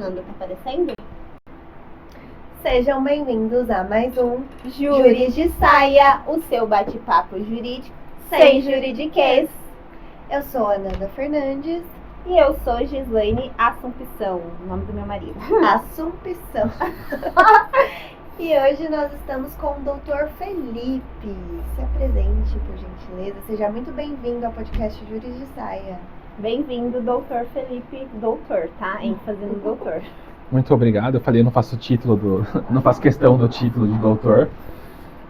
Tá aparecendo? Sejam bem-vindos a mais um Júri de Saia, o seu bate-papo jurídico sem juridiquês. Eu sou a Nanda Fernandes. E eu sou Gislaine Assumpção, o nome do meu marido. Assumpção. E hoje nós estamos com o Dr. Felipe. Se apresente, por gentileza. Seja muito bem-vindo ao podcast Júri de Saia. Bem-vindo, Dr. Felipe. Doutor, tá? ênfase no doutor. Muito obrigado. Eu falei, não faço questão do título de doutor.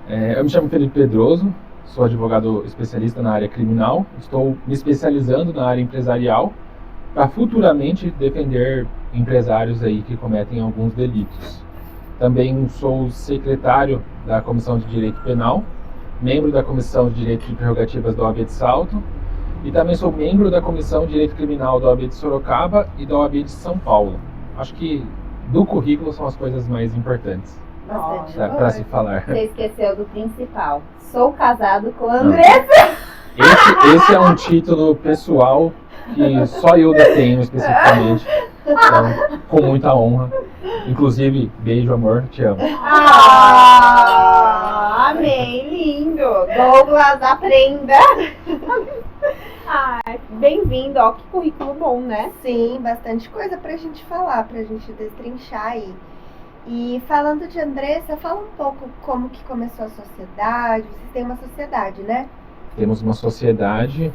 Eu me chamo Felipe Pedroso, sou advogado especialista na área criminal. Estou me especializando na área empresarial para futuramente defender empresários aí que cometem alguns delitos. Também sou secretário da Comissão de Direito Penal, membro da Comissão de Direito de Prerrogativas da OAB de Salto e também sou membro da Comissão de Direito Criminal da OAB de Sorocaba e da OAB de São Paulo. Acho que do currículo são as coisas mais importantes para se falar. Você esqueceu do principal. Sou casado com a Andressa. Esse é um título pessoal que só eu detenho especificamente. Então, com muita honra. Inclusive, beijo, amor, te amo. Amei, lindo. Douglas, aprenda. Bem-vindo, ó, que currículo bom, né? Sim, bastante coisa pra gente falar, pra gente destrinchar aí. E falando de Andressa, fala um pouco como que começou a sociedade. Vocês têm uma sociedade, né? Temos uma sociedade.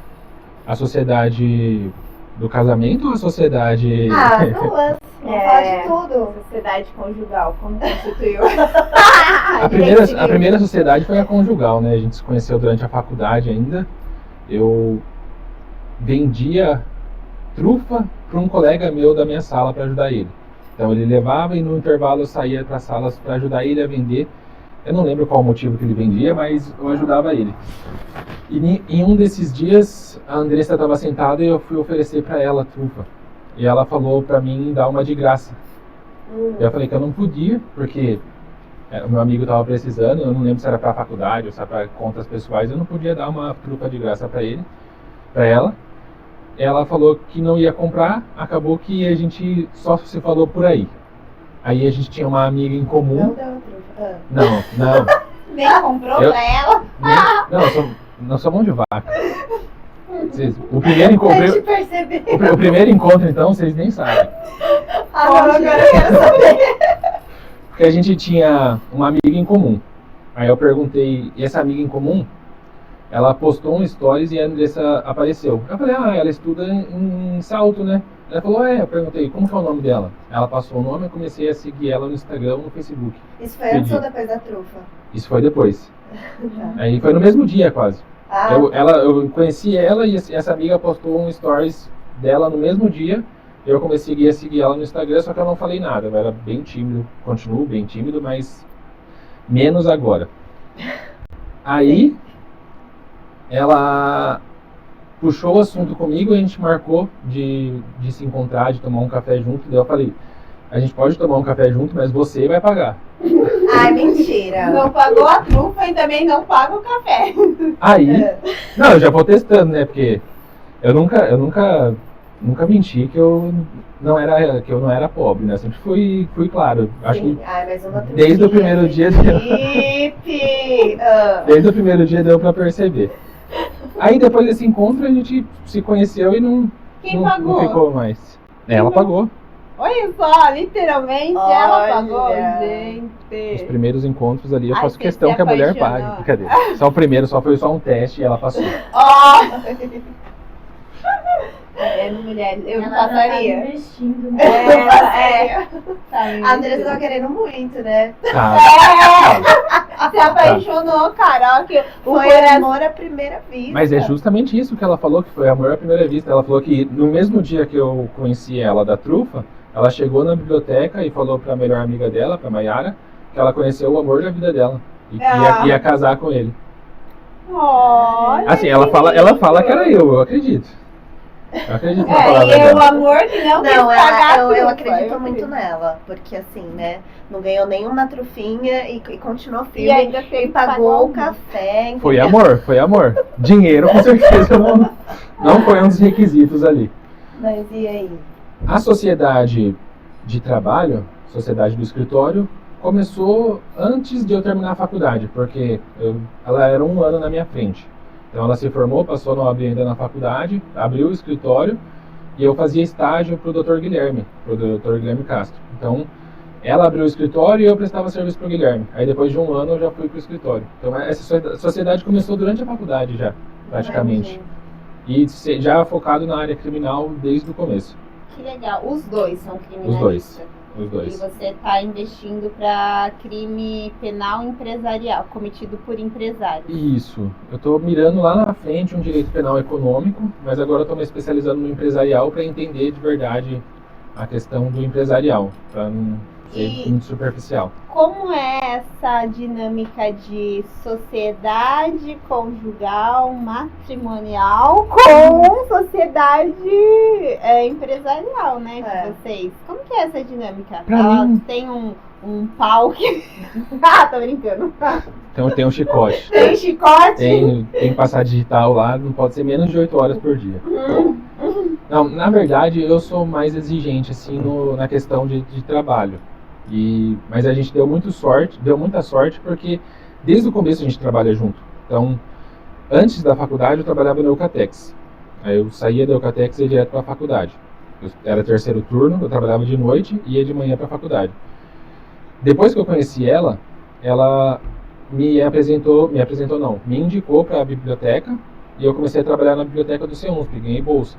A sociedade do casamento ou a sociedade... As duas. Vamos falar de tudo. Sociedade conjugal, como constituiu? A primeira sociedade foi a conjugal, né? A gente se conheceu durante a faculdade ainda. Eu vendia trufa para um colega meu da minha sala para ajudar ele. Então ele levava e no intervalo eu saía para as salas para ajudar ele a vender. Eu não lembro qual o motivo que ele vendia, mas eu ajudava ele. E em um desses dias a Andressa estava sentada e eu fui oferecer para ela a trufa. E ela falou para mim dar uma de graça. Eu falei que eu não podia, porque o meu amigo estava precisando, eu não lembro se era para a faculdade ou se era para contas pessoais, eu não podia dar uma trufa de graça para ela. Ela falou que não ia comprar, acabou que a gente só se falou por aí. Aí a gente tinha uma amiga em comum. Não deu trufa. Não. Nem comprou pra ela? Não sou mão de vaca. O primeiro o primeiro encontro, então, vocês nem sabem. Agora eu quero saber. Porque a gente tinha uma amiga em comum. Aí eu perguntei, e essa amiga em comum, ela postou um stories e a Andressa apareceu. Eu falei, ela estuda em Salto, né? Ela falou, eu perguntei, como que é o nome dela? Ela passou o nome e comecei a seguir ela no Instagram, no Facebook. Isso foi antes ou depois da trufa? Isso foi depois. Aí foi no mesmo dia, quase. Eu conheci ela e essa amiga postou um stories dela no mesmo dia. Eu comecei a seguir ela no Instagram, só que eu não falei nada. Eu era bem tímido, continuo bem tímido, mas menos agora. Aí ela puxou o assunto comigo e a gente marcou de se encontrar, de tomar um café junto. Daí eu falei, a gente pode tomar um café junto, mas você vai pagar. Ai, mentira. Não pagou a trufa e também não paga o café. Aí, não, eu já vou testando, né? Porque eu nunca menti que eu não era pobre, né? Eu sempre fui claro. Acho que desde o primeiro dia desde o primeiro dia deu pra perceber. Aí depois desse encontro a gente se conheceu e não ficou mais. Ela pagou. Olha só, literalmente ela pagou, gente. Os primeiros encontros ali eu faço questão que a mulher pague. Brincadeira. Só o primeiro, foi só um teste e ela passou. Mulher, eu não ela passaria. Tá investindo, né? A Andressa tava querendo muito, né? Se apaixonou, cara. Ó, que foi amor à primeira vista. Mas é justamente isso que ela falou, que foi amor à primeira vista. Ela falou que no mesmo dia que eu conheci ela da trufa, ela chegou na biblioteca e falou pra melhor amiga dela, pra Mayara, que ela conheceu o amor da vida dela. E que ia casar com ele. Assim, ela fala que era eu acredito. Eu acredito na palavra dela. O amor que não quis pagar eu acredito muito nela. Porque assim, né? Não ganhou nenhuma trufinha e continuou firme. E ainda pagou o café. Foi amor. Dinheiro, com certeza, não foi um dos requisitos ali. Mas e aí? A sociedade de trabalho, sociedade do escritório, começou antes de eu terminar a faculdade, porque ela era 1 ano na minha frente. Então ela se formou, passou no OAB ainda na faculdade, abriu o escritório e eu fazia estágio para o Dr. Guilherme Castro. Então ela abriu o escritório e eu prestava serviço para o Guilherme. Aí depois de 1 ano eu já fui para o escritório. Então essa sociedade começou durante a faculdade já, praticamente. E já focado na área criminal desde o começo. Que legal. Os dois são criminalistas. Os dois. E você está investindo para crime penal empresarial, cometido por empresários. Isso. Eu estou mirando lá na frente um direito penal econômico, mas agora estou me especializando no empresarial para entender de verdade a questão do empresarial, para não ser muito superficial. Como é essa dinâmica de sociedade conjugal, matrimonial com sociedade empresarial, né, de vocês? Como que é essa dinâmica? Ela tem um pau que... tô brincando. Então tem um chicote. Tem chicote? Tem que passar digital lá, não pode ser menos de 8 horas por dia. Não, na verdade eu sou mais exigente assim na questão de trabalho. Mas a gente deu muita sorte porque desde o começo a gente trabalha junto. Então, antes da faculdade eu trabalhava na Eucatex. Aí eu saía da Eucatex e ia direto para a faculdade. Eu era 3º turno, eu trabalhava de noite e ia de manhã para a faculdade. Depois que eu conheci ela me indicou para a biblioteca e eu comecei a trabalhar na biblioteca do CEUNSP, ganhei bolsa.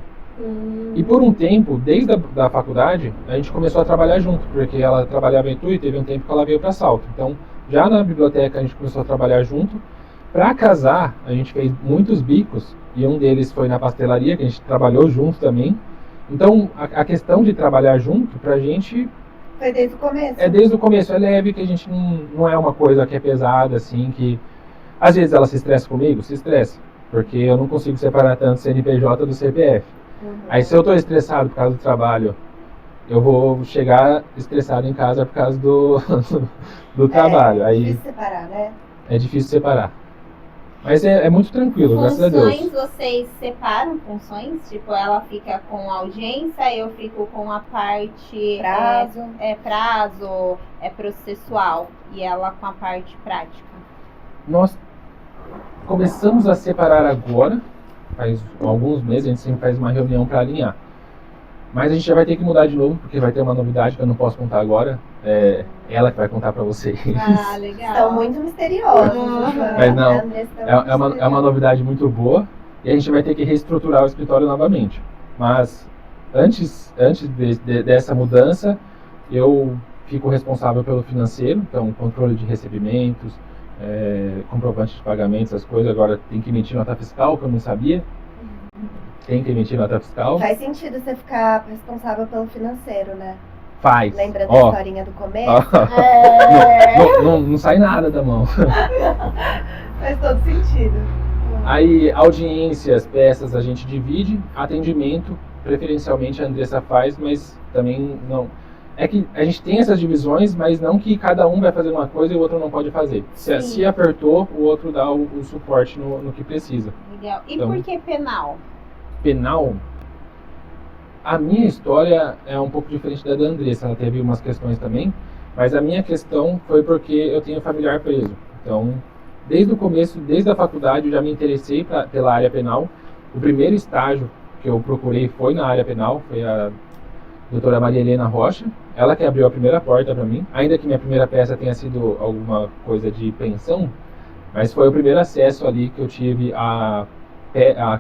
E por um tempo, desde a faculdade, a gente começou a trabalhar junto, porque ela trabalhava em Itu e teve um tempo que ela veio para Salto. Então, já na biblioteca a gente começou a trabalhar junto. Para casar, a gente fez muitos bicos, e um deles foi na pastelaria, que a gente trabalhou junto também. Então, a questão de trabalhar junto, pra gente... Foi desde o começo? É desde o começo, é leve, que a gente não é uma coisa que é pesada, assim, que... Às vezes ela se estressa comigo, se estressa, porque eu não consigo separar tanto CNPJ do CPF. Aí se eu tô estressado por causa do trabalho, eu vou chegar estressado em casa por causa do trabalho. É aí difícil separar, né? É difícil separar. Mas é muito tranquilo, graças a Deus. Funções, vocês separam funções? Tipo, ela fica com audiência, eu fico com a parte... prazo, processual, e ela com a parte prática. Nós começamos a separar agora, faz alguns meses, a gente sempre faz uma reunião para alinhar. Mas a gente já vai ter que mudar de novo, porque vai ter uma novidade que eu não posso contar agora. É ela que vai contar para vocês. Ah, legal. Estão muito misteriosos. Mas não, é uma novidade muito boa. E a gente vai ter que reestruturar o escritório novamente. Mas antes dessa mudança, eu fico responsável pelo financeiro. Então, controle de recebimentos, comprovante de pagamentos, essas coisas. Agora tem que emitir nota fiscal, que eu não sabia. Tem que emitir nota fiscal. Faz sentido você ficar responsável pelo financeiro, né? Faz. Lembra da historinha do começo? Não sai nada da mão. Faz todo sentido. Aí, audiências, peças a gente divide. Atendimento, preferencialmente a Andressa faz, mas também não... É que a gente tem essas divisões, mas não que cada um vai fazer uma coisa e o outro não pode fazer. Se apertou, o outro dá o suporte no que precisa. Legal. E então, por que penal? Penal, a minha história é um pouco diferente da Andressa. Ela teve umas questões também, mas a minha questão foi porque eu tenho familiar preso. Então, desde o começo, desde a faculdade, eu já me interessei pela área penal. O primeiro estágio que eu procurei foi na área penal, foi a doutora Maria Helena Rocha. Ela que abriu a primeira porta para mim, ainda que minha primeira peça tenha sido alguma coisa de pensão, mas foi o primeiro acesso ali que eu tive a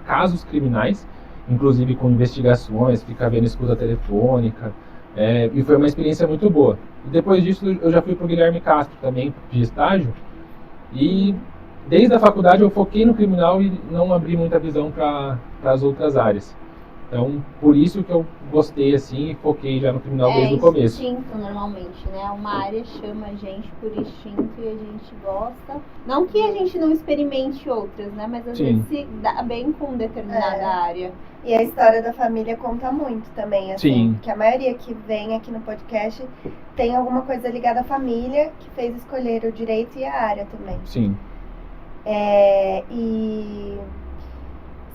casos criminais, inclusive com investigações, ficar vendo escuta telefônica, e foi uma experiência muito boa. E depois disso eu já fui para o Guilherme Castro também, de estágio, e desde a faculdade eu foquei no criminal e não abri muita visão para as outras áreas. Então, por isso que eu gostei assim e foquei já no criminal desde o começo. É instinto normalmente, né? Uma área chama a gente por instinto e a gente gosta. Não que a gente não experimente outras, né? Mas às vezes se dá bem com determinada área. E a história da família conta muito também, assim. Porque a maioria que vem aqui no podcast tem alguma coisa ligada à família que fez escolher o direito e a área também. Sim. E...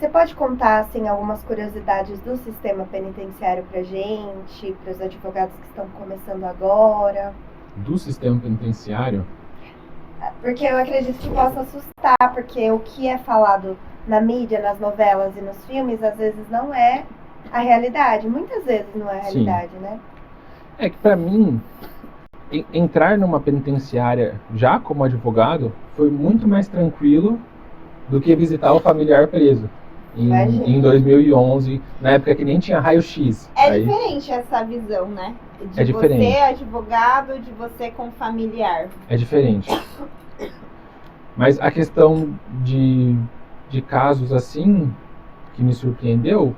Você pode contar, assim, algumas curiosidades do sistema penitenciário pra gente, para os advogados que estão começando agora? Do sistema penitenciário? Porque eu acredito que possa assustar, porque o que é falado na mídia, nas novelas e nos filmes, às vezes não é a realidade. Muitas vezes não é a realidade, Sim. né? É que pra mim, entrar numa penitenciária já como advogado foi muito mais tranquilo do que visitar o familiar preso. Em 2011, na época que nem tinha raio-x. Diferente essa visão, né? É diferente. Você advogado, de você com familiar. É diferente. Mas a questão de casos assim, que me surpreendeu...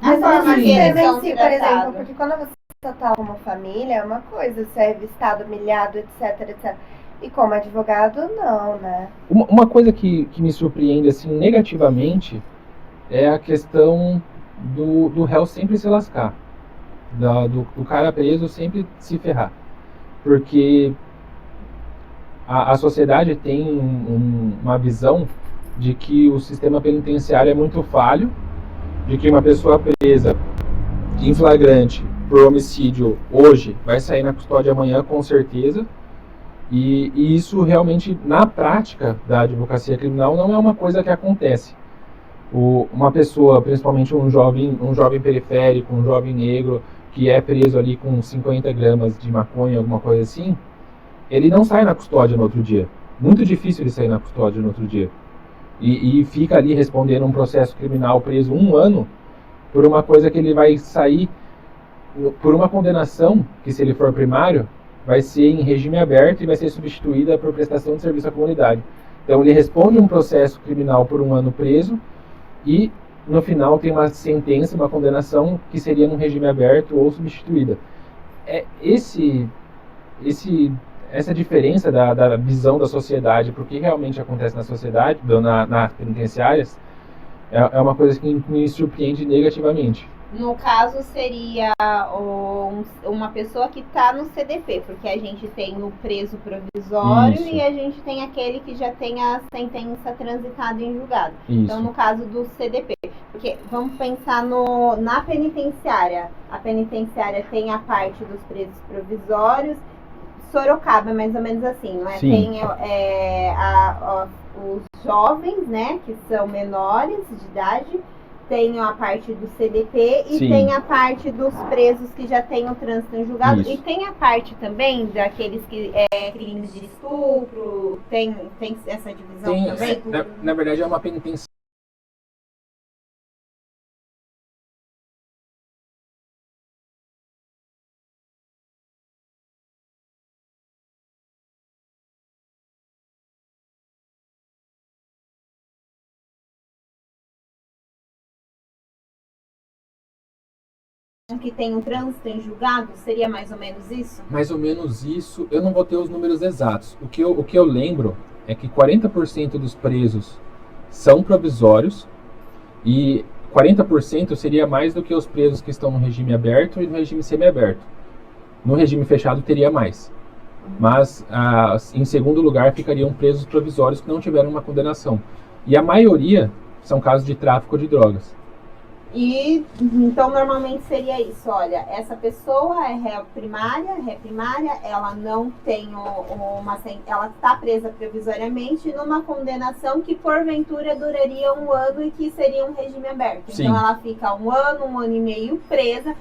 Mas A forma que eles são por exemplo, tratados. porque quando você tá como família, é uma coisa, você é revistado, humilhado, etc, etc. E como advogado, não, né? Uma coisa que me surpreende assim, negativamente é a questão do réu sempre se lascar. Do cara preso sempre se ferrar. Porque a sociedade tem uma visão de que o sistema penitenciário é muito falho, de que uma pessoa presa em flagrante por homicídio hoje vai sair na custódia amanhã com certeza. E isso realmente, na prática da advocacia criminal, não é uma coisa que acontece. Uma pessoa, principalmente um jovem periférico, um jovem negro, que é preso ali com 50 gramas de maconha, alguma coisa assim, ele não sai na custódia no outro dia. Muito difícil ele sair na custódia no outro dia. E fica ali respondendo um processo criminal preso 1 ano por uma coisa que ele vai sair por uma condenação, que se ele for primário, vai ser em regime aberto e vai ser substituída por prestação de serviço à comunidade. Então ele responde um processo criminal por 1 ano preso e no final tem uma sentença, uma condenação que seria num regime aberto ou substituída. Essa diferença da visão da sociedade para o que realmente acontece na sociedade, nas penitenciárias, é uma coisa que me surpreende negativamente. No caso, seria uma pessoa que está no CDP, porque a gente tem o preso provisório. Isso. E a gente tem aquele que já tem a sentença transitada em julgado. Isso. Então, no caso do CDP, porque vamos pensar na penitenciária. A penitenciária tem a parte dos presos provisórios. Sorocaba é mais ou menos assim, não é? Sim. Tem os jovens, né, que são menores de idade. Tem a parte do CDP e Sim. Tem a parte dos presos que já têm o trânsito em julgado. Isso. E tem a parte também daqueles que crimes de estupro, tem essa divisão também? Na verdade é uma penitenciária. Que tem um trânsito em julgado, seria mais ou menos isso? Mais ou menos isso, eu não vou ter os números exatos. O que eu lembro é que 40% dos presos são provisórios e 40% seria mais do que os presos que estão no regime aberto e no regime semiaberto. No regime fechado teria mais. Mas, em segundo lugar, ficariam presos provisórios que não tiveram uma condenação. E a maioria são casos de tráfico de drogas. E então normalmente seria isso, olha, essa pessoa é ré primária, ela não tem ela está presa provisoriamente numa condenação que porventura duraria 1 ano e que seria um regime aberto. Sim. Então ela fica 1 ano, 1 ano e meio presa,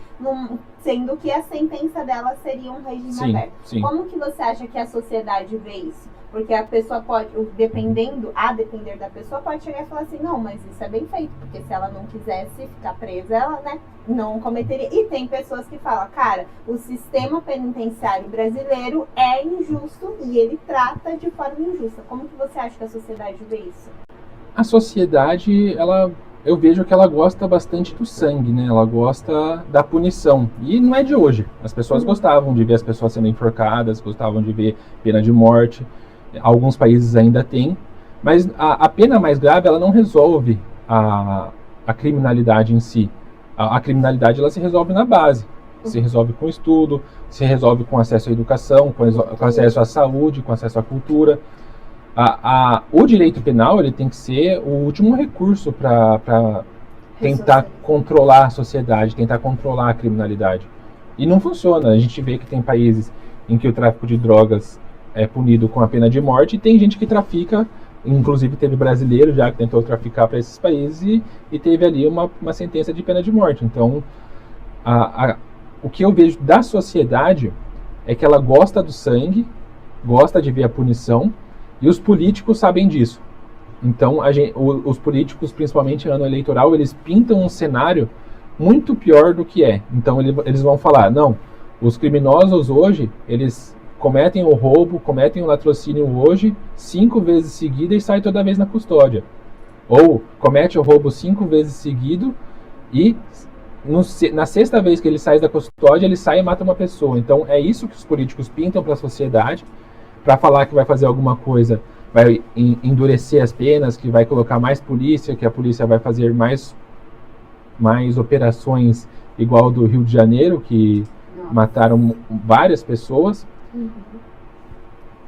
sendo que a sentença dela seria um regime aberto. Sim. Como que você acha que a sociedade vê isso? Porque a pessoa pode, depender da pessoa, pode chegar e falar assim, não, mas isso é bem feito, porque se ela não quisesse ficar presa, ela, né, não cometeria. E tem pessoas que falam, cara, o sistema penitenciário brasileiro é injusto e ele trata de forma injusta. Como que você acha que a sociedade vê isso? A sociedade, eu vejo que ela gosta bastante do sangue, né? Ela gosta da punição. E não é de hoje. As pessoas gostavam de ver as pessoas sendo enforcadas, gostavam de ver pena de morte. Alguns países ainda têm, mas a pena mais grave ela não resolve a criminalidade em si. A criminalidade ela se resolve na base, se resolve com estudo, se resolve com acesso à educação, com acesso à saúde, com acesso à cultura. O direito penal ele tem que ser o último recurso para tentar controlar a sociedade, tentar controlar a criminalidade. E não funciona. A gente vê que tem países em que o tráfico de drogas é punido com a pena de morte e tem gente que trafica, inclusive teve brasileiro já que tentou traficar para esses países e teve ali uma sentença de pena de morte. Então, o que eu vejo da sociedade é que ela gosta do sangue, gosta de ver a punição, e os políticos sabem disso. Então, os políticos, principalmente em ano eleitoral, eles pintam um cenário muito pior do que é. Então, eles vão falar, não, os criminosos hoje, eles cometem o roubo, cometem o latrocínio hoje, 5 vezes seguida e sai toda vez na custódia. Ou comete o roubo 5 vezes seguido e na 6ª vez que ele sai da custódia, ele sai e mata uma pessoa. Então, é isso que os políticos pintam para a sociedade, para falar que vai fazer alguma coisa, vai endurecer as penas, que vai colocar mais polícia, que a polícia vai fazer mais operações igual do Rio de Janeiro, que mataram várias pessoas,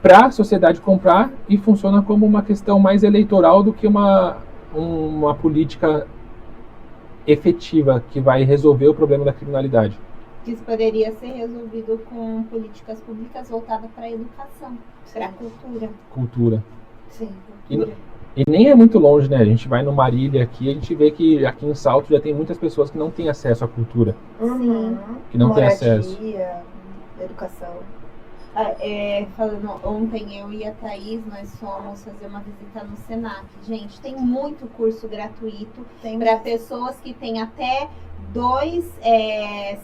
para a sociedade comprar, e funciona como uma questão mais eleitoral do que uma política efetiva que vai resolver o problema da criminalidade. Isso poderia ser resolvido com políticas públicas voltadas para a educação, para a cultura. Cultura. Sim, cultura. E nem é muito longe, né? A gente vai no Marília aqui, a gente vê que aqui em Salto já tem muitas pessoas que não têm acesso à cultura. Que não têm acesso. Educação. Falando, ontem eu e a Thaís, nós fomos fazer uma visita no Senac. Gente, tem muito curso gratuito para pessoas que têm até 2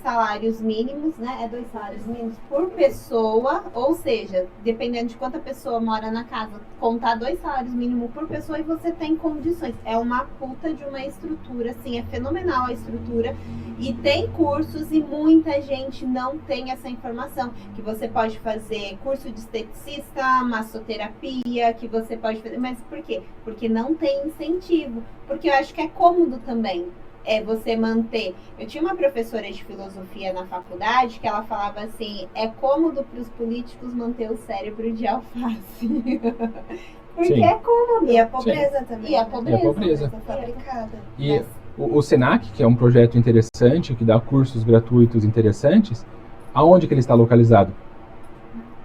salários mínimos, né? 2 salários mínimos por pessoa, ou seja, dependendo de quanta pessoa mora na casa, contar 2 salários mínimos por pessoa e você tem condições. É uma puta de uma estrutura, assim, é fenomenal a estrutura. E tem cursos e muita gente não tem essa informação. Que você pode fazer curso de esteticista, massoterapia, que você pode fazer. Mas por quê? Porque não tem incentivo. Porque eu acho que é cômodo também. Você manter. Eu tinha uma professora de filosofia na faculdade que ela falava assim, é cômodo para os políticos manter o cérebro de alface. Porque Sim. é cômodo. E a pobreza também. E a pobreza. Fabricada. E o Senac, que é um projeto interessante, que dá cursos gratuitos interessantes, aonde que ele está localizado?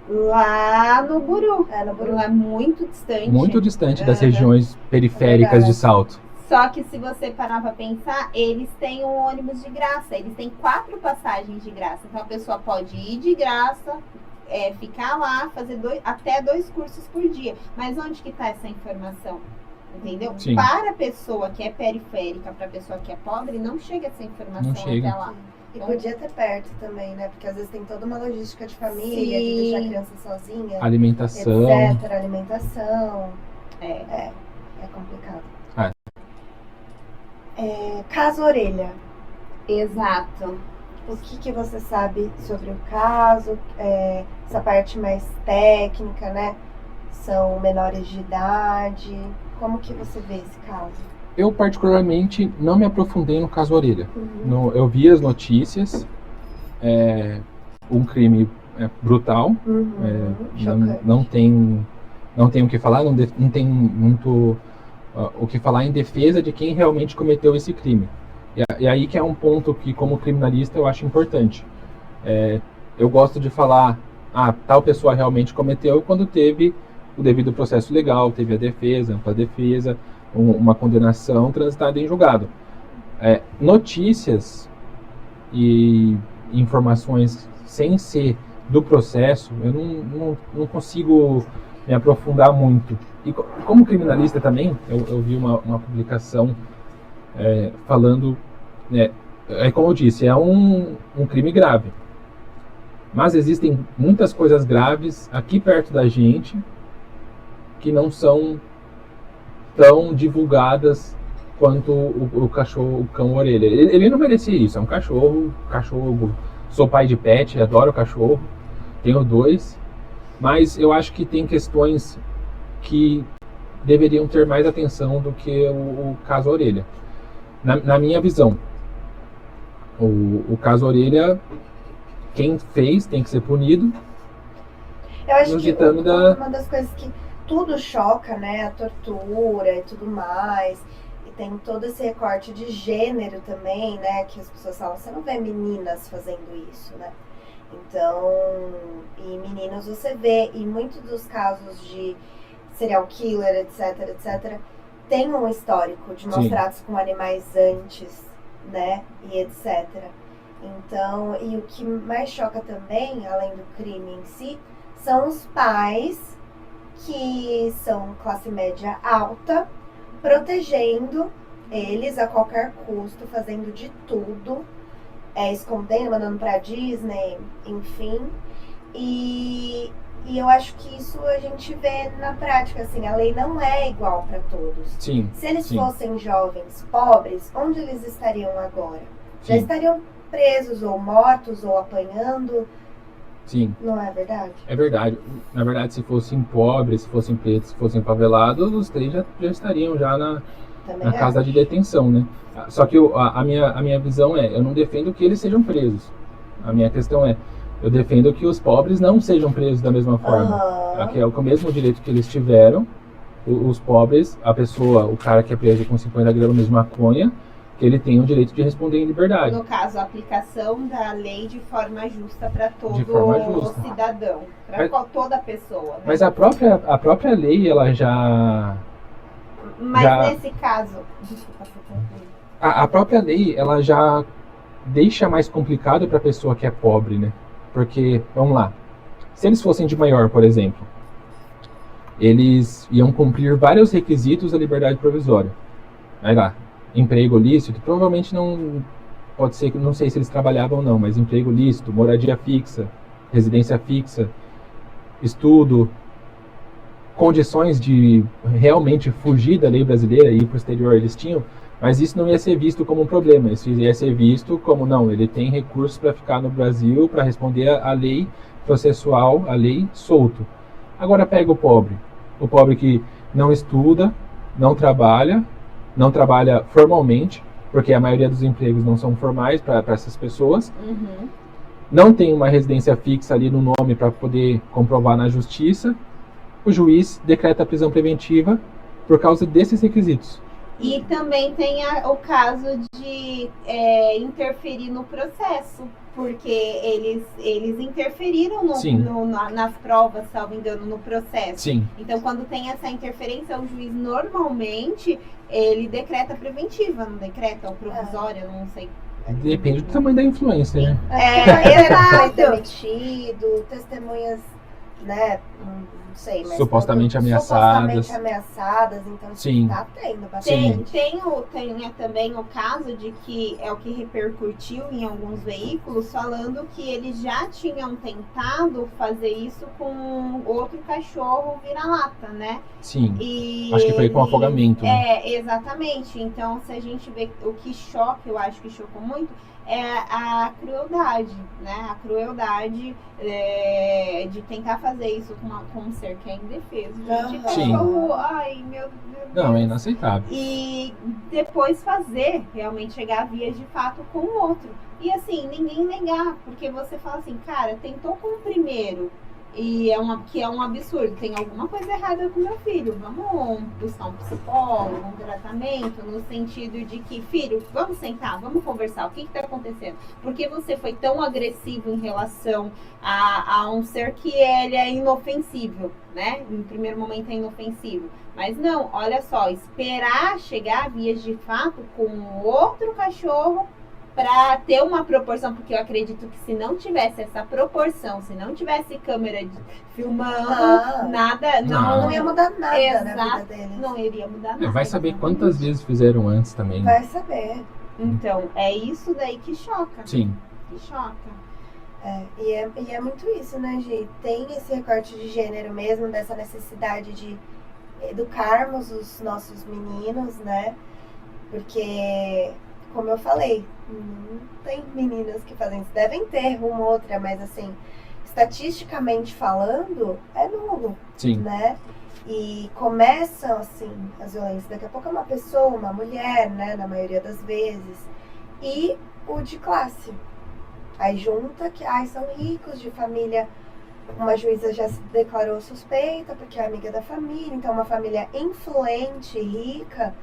Lá no Buru. No Buru. Lá é muito distante. Muito distante das regiões periféricas de Salto. Só que se você parar pra pensar, eles têm um ônibus de graça. Eles têm 4 passagens de graça. Então a pessoa pode ir de graça, ficar lá, fazer até 2 cursos por dia. Mas onde que tá essa informação? Entendeu? Sim. Para a pessoa que é periférica, para a pessoa que é pobre, não chega essa informação até lá. E podia ter perto também, né? Porque às vezes tem toda uma logística de família, de deixar a criança sozinha. Alimentação. Etc. Alimentação. É complicado. Caso Orelha. Exato. O que você sabe sobre o caso? Essa parte mais técnica, né? São menores de idade. Como que você vê esse caso? Eu, particularmente, não me aprofundei no caso Orelha. Eu vi as notícias, um crime brutal, não tem o que falar, não tem muito o que falar em defesa de quem realmente cometeu esse crime. E aí que é um ponto que, como criminalista, eu acho importante. Eu gosto de falar, tal pessoa realmente cometeu quando teve o devido processo legal, teve a defesa, ampla defesa, uma condenação transitada em julgado. Notícias e informações sem ser do processo, eu não consigo me aprofundar muito. E como criminalista também, eu vi uma publicação falando, como eu disse, é um crime grave. Mas existem muitas coisas graves aqui perto da gente que não são tão divulgadas quanto o cão orelha. Ele não merecia isso, é um cachorro. Sou pai de pet, adoro cachorro, tenho 2, mas eu acho que tem questões que deveriam ter mais atenção do que o caso orelha. Na minha visão, o caso orelha, quem fez tem que ser punido. Eu acho que uma das coisas que tudo choca, né? A tortura e tudo mais. E tem todo esse recorte de gênero também, né? Que as pessoas falam, você não vê meninas fazendo isso, né? Então, e meninos você vê, e muitos dos casos de serial killer, etc, etc, tem um histórico de maus tratos com animais antes, né? E etc. Então, e o que mais choca também, além do crime em si, são os pais que são classe média alta, protegendo eles a qualquer custo, fazendo de tudo, escondendo, mandando pra Disney, enfim. E eu acho que isso a gente vê na prática, assim, a lei não é igual para todos. Sim, se eles fossem jovens pobres, onde eles estariam agora? Já estariam presos, ou mortos, ou apanhando? Sim. Não é verdade? É verdade. Na verdade, se fossem pobres, se fossem pretos, se fossem favelados, os três já estariam já na casa de detenção, né? Só que a minha visão eu não defendo que eles sejam presos. A minha questão eu defendo que os pobres não sejam presos da mesma forma. Que é o mesmo direito que eles tiveram, os pobres, o cara que é preso com 50 gramas de maconha, que ele tem o direito de responder em liberdade. No caso, a aplicação da lei de forma justa para todo cidadão, para toda pessoa. Né? Mas a própria lei, ela já... Mas nesse caso... Desculpa, a própria lei, ela já deixa mais complicado para a pessoa que é pobre, né? Porque, vamos lá, se eles fossem de maior, por exemplo, eles iam cumprir vários requisitos da liberdade provisória. Aí lá, emprego lícito, provavelmente não, pode ser que, não sei se eles trabalhavam ou não, mas emprego lícito, moradia fixa, residência fixa, estudo, condições de realmente fugir da lei brasileira e ir para o exterior eles tinham, mas isso não ia ser visto como um problema, isso ia ser visto como, não, ele tem recursos para ficar no Brasil, para responder à lei processual, à lei solto. Agora pega o pobre que não estuda, não trabalha formalmente, porque a maioria dos empregos não são formais para essas pessoas, não tem uma residência fixa ali no nome para poder comprovar na justiça, o juiz decreta a prisão preventiva por causa desses requisitos. E também tem o caso de interferir no processo, porque eles interferiram nas provas, salvo engano, no processo. Sim. Então, quando tem essa interferência, o juiz normalmente ele decreta preventiva, não decreta ou provisória, não sei. Depende do tamanho da influência, né? Foi demitido, testemunhas, né? Não sei, mas supostamente ameaçadas, então sim, tá tendo bastante. Tem também o caso de que é o que repercutiu em alguns veículos, falando que eles já tinham tentado fazer isso com outro cachorro vira-lata, né? Sim, acho que foi com afogamento. Né? Exatamente. Então, se a gente vê o que choca, eu acho que chocou muito, é a crueldade, né? A crueldade de tentar fazer isso com um ser que é indefeso. Gente, cachorro, ai, meu Deus. Não, é inaceitável. E depois realmente chegar a vias de fato com o outro. E assim, ninguém negar, porque você fala assim, cara, tentou com o primeiro, que é um absurdo, tem alguma coisa errada com meu filho, vamos buscar um psicólogo, um tratamento, no sentido de que, filho, vamos sentar, vamos conversar, o que está acontecendo? Porque você foi tão agressivo em relação a um ser que ele é inofensível, né? Em primeiro momento é inofensivo, mas não, olha só, esperar chegar a vias de fato com outro cachorro para ter uma proporção, porque eu acredito que se não tivesse essa proporção, se não tivesse câmera filmando, nada, não ia mudar nada. Exato, na vida deles. não iria mudar nada. Vai saber quantas vezes fizeram antes também. Vai saber. Então, é isso daí que choca. Sim. Que choca. E é muito isso, né, Gi? Tem esse recorte de gênero mesmo, dessa necessidade de educarmos os nossos meninos, né? Porque, como eu falei, não tem meninas que fazem isso. Devem ter uma ou outra, mas assim, estatisticamente falando, é nulo. Sim. Né? E começam assim as violências. Daqui a pouco é uma pessoa, uma mulher, né? Na maioria das vezes. E o de classe. Aí junta que são ricos, de família uma juíza já se declarou suspeita, porque é amiga da família, então uma família influente, rica,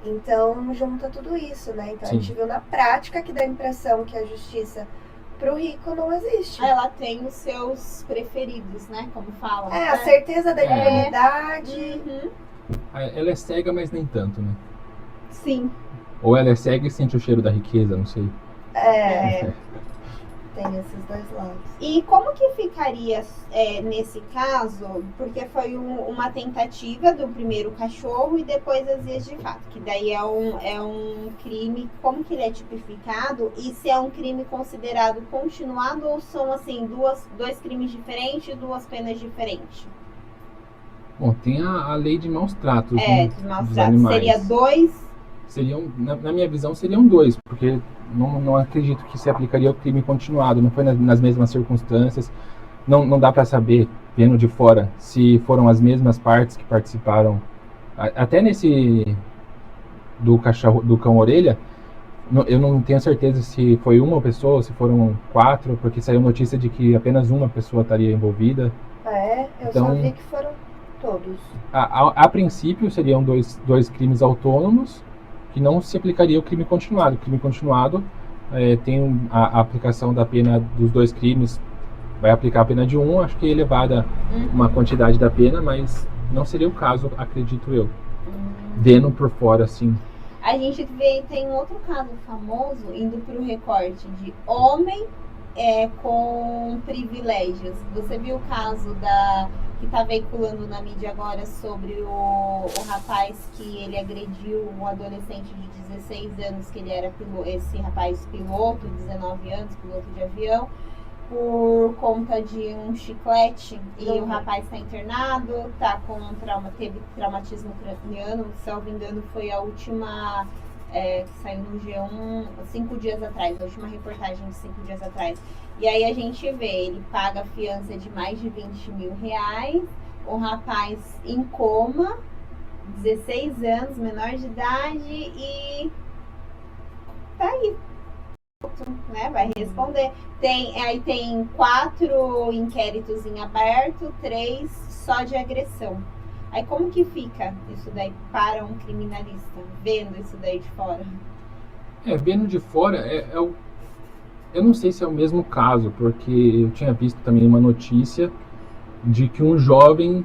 então junta tudo isso, né? Então Sim. a gente viu na prática que dá a impressão que a justiça pro rico não existe. Ela tem os seus preferidos, né? Como falam. A certeza da impunidade. Uhum. Ela é cega, mas nem tanto, né? Sim. Ou ela é cega e sente o cheiro da riqueza, não sei. Tem esses dois lados. E como que ficaria nesse caso? Porque foi uma tentativa do primeiro cachorro e depois as vias de fato. Que daí é um crime. Como que ele é tipificado? E se é um crime considerado continuado ou são assim dois crimes diferentes, duas penas diferentes? Bom, tem a lei de maus tratos, De maus dos tratos. animais. Seria dois? Na minha visão, seriam dois, porque não acredito que se aplicaria o crime continuado, não foi nas mesmas circunstâncias, não dá para saber, vendo de fora, se foram as mesmas partes que participaram, até nesse do cão-orelha, eu não tenho certeza se foi uma pessoa, se foram 4, porque saiu notícia de que apenas uma pessoa estaria envolvida. Eu só vi que foram todos. A princípio, seriam dois crimes autônomos, que não se aplicaria o crime continuado. O crime continuado tem a aplicação da pena dos dois crimes, vai aplicar a pena de um, acho que é elevada uma quantidade da pena, mas não seria o caso, acredito eu. Vendo por fora, assim. A gente tem um outro caso famoso, indo para o recorte de homem com privilégios. Você viu o caso que está veiculando na mídia agora sobre o rapaz que ele agrediu um adolescente de 16 anos, que ele era esse rapaz piloto, 19 anos, piloto de avião, por conta de um chiclete, e o rapaz está internado, tá com teve traumatismo craniano, se eu não me engano foi a última que saiu no G1 5 dias atrás, a última reportagem de 5 dias atrás. E aí a gente vê, ele paga fiança de mais de 20 mil reais, o rapaz em coma, 16 anos, menor de idade, e tá aí, né? Vai responder. Aí tem 4 inquéritos em aberto, 3 só de agressão. Aí como que fica isso daí para um criminalista, vendo isso daí de fora? Vendo de fora, eu não sei se é o mesmo caso, porque eu tinha visto também uma notícia de que um jovem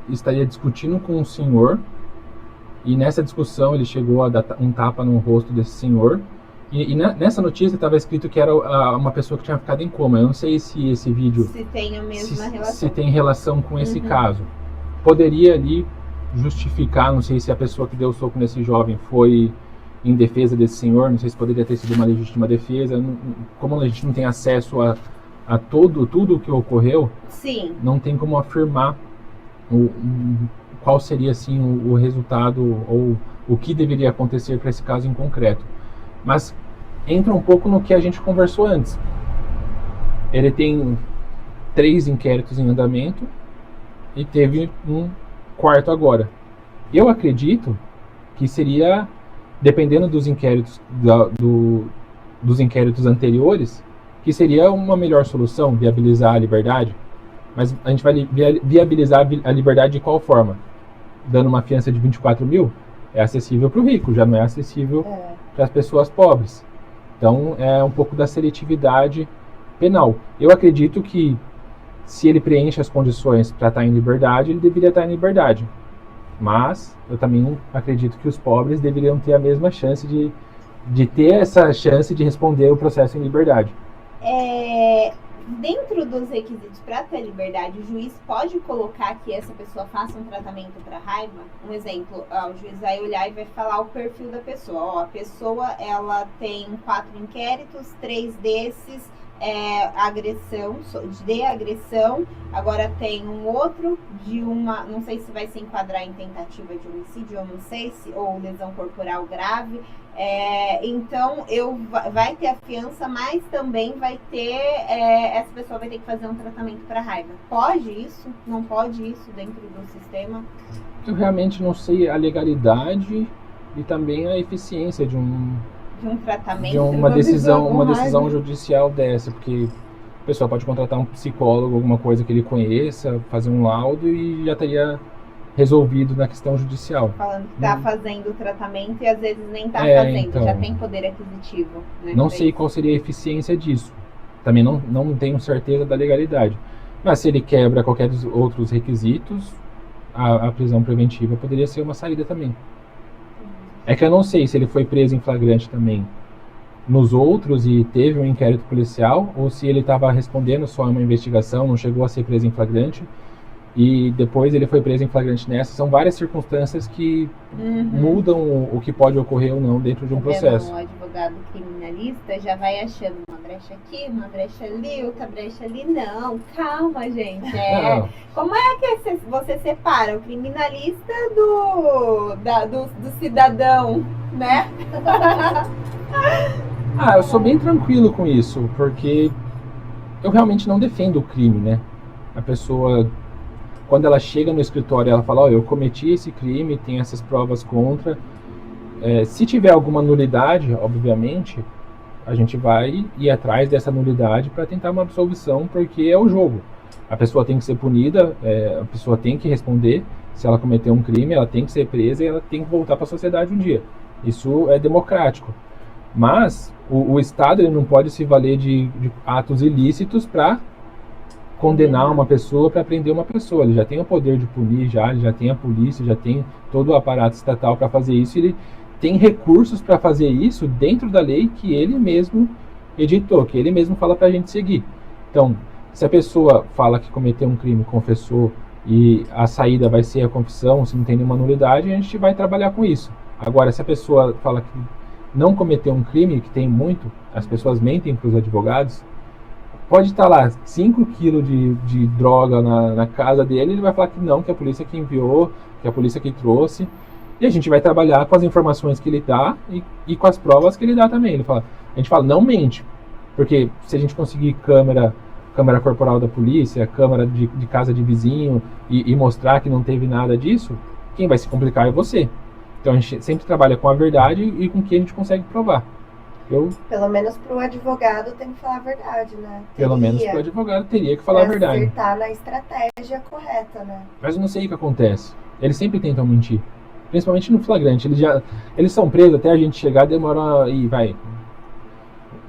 estaria discutindo com um senhor, e nessa discussão ele chegou a dar um tapa no rosto desse senhor, e nessa notícia estava escrito que era uma pessoa que tinha ficado em coma. Eu não sei se esse vídeo se tem a mesma relação. Se tem relação com esse caso. Poderia ali justificar, não sei se a pessoa que deu o soco nesse jovem foi em defesa desse senhor, não sei se poderia ter sido uma legítima defesa. Como a gente não tem acesso a tudo o que ocorreu, sim, não tem como afirmar qual seria assim o resultado ou o que deveria acontecer para esse caso em concreto. Mas entra um pouco no que a gente conversou antes. Ele tem 3 inquéritos em andamento e teve um 4º agora. Eu acredito que seria, dependendo dos inquéritos dos inquéritos anteriores, que seria uma melhor solução viabilizar a liberdade. Mas a gente vai viabilizar a liberdade de qual forma? Dando uma fiança de 24 mil? É acessível para o rico, já não é acessível para as pessoas pobres. Então é um pouco da seletividade penal. Eu acredito que se ele preenche as condições para estar em liberdade, ele deveria estar em liberdade. Mas eu também acredito que os pobres deveriam ter a mesma chance de ter essa chance de responder o processo em liberdade. Dentro dos requisitos para ter liberdade, o juiz pode colocar que essa pessoa faça um tratamento para raiva? Um exemplo, o juiz vai olhar e vai falar o perfil da pessoa. A pessoa ela tem 4 inquéritos, 3 desses agressão, agora tem um outro de não sei se vai se enquadrar em tentativa de homicídio, eu não sei ou lesão corporal grave. Então vai ter a fiança, mas também vai ter essa pessoa vai ter que fazer um tratamento para raiva. Pode isso? Não pode isso dentro do sistema? Eu realmente não sei a legalidade e também a eficiência de um tratamento, de uma decisão judicial dessa, porque a pessoa pode contratar um psicólogo, alguma coisa que ele conheça, fazer um laudo e já teria resolvido na questão judicial. Falando que tá fazendo o tratamento e às vezes nem tá fazendo, então, já tem poder aquisitivo. Né, não sei qual seria a eficiência disso. Também não tenho certeza da legalidade. Mas se ele quebra qualquer dos outros requisitos, a prisão preventiva poderia ser uma saída também. É que eu não sei se ele foi preso em flagrante também nos outros e teve um inquérito policial, ou se ele estava respondendo só uma investigação, não chegou a ser preso em flagrante, e depois ele foi preso em flagrante nessa. São várias circunstâncias que mudam o que pode ocorrer ou não dentro de um processo. O advogado criminalista já vai achando uma brecha aqui, uma brecha ali, outra brecha ali. Não, calma, gente. Como é que você separa o criminalista do cidadão, né? Eu sou bem tranquilo com isso, porque eu realmente não defendo o crime, né? A pessoa, quando ela chega no escritório, ela fala, eu cometi esse crime, tem essas provas contra. Se tiver alguma nulidade, obviamente, a gente vai ir atrás dessa nulidade para tentar uma absolvição, porque é o jogo. A pessoa tem que ser punida, a pessoa tem que responder. Se ela cometeu um crime, ela tem que ser presa e ela tem que voltar para a sociedade um dia. Isso é democrático. Mas o Estado ele não pode se valer de atos ilícitos para condenar uma pessoa, para prender uma pessoa. Ele já tem o poder de punir, ele já tem a polícia, já tem todo o aparato estatal para fazer isso. Ele tem recursos para fazer isso dentro da lei que ele mesmo editou, que ele mesmo fala para a gente seguir. Então, se a pessoa fala que cometeu um crime, confessou, e a saída vai ser a confissão, se não tem nenhuma nulidade, a gente vai trabalhar com isso. Agora, se a pessoa fala que não cometeu um crime, que tem muito, as pessoas mentem para os advogados, pode estar lá 5 quilos de droga na casa dele, ele vai falar que não, que a polícia que enviou, que a polícia que trouxe, e a gente vai trabalhar com as informações que ele dá e com as provas que ele dá também. A gente fala, não mente, porque se a gente conseguir câmera corporal da polícia, câmera de casa de vizinho e mostrar que não teve nada disso, quem vai se complicar é você. Então a gente sempre trabalha com a verdade e com o que a gente consegue provar. Pelo menos para o advogado tem que falar a verdade, né? Pelo menos para o advogado teria que falar a verdade. Acertar na estratégia correta, né? Mas eu não sei o que acontece. Eles sempre tentam mentir. Principalmente no flagrante. Eles são presos, até a gente chegar demora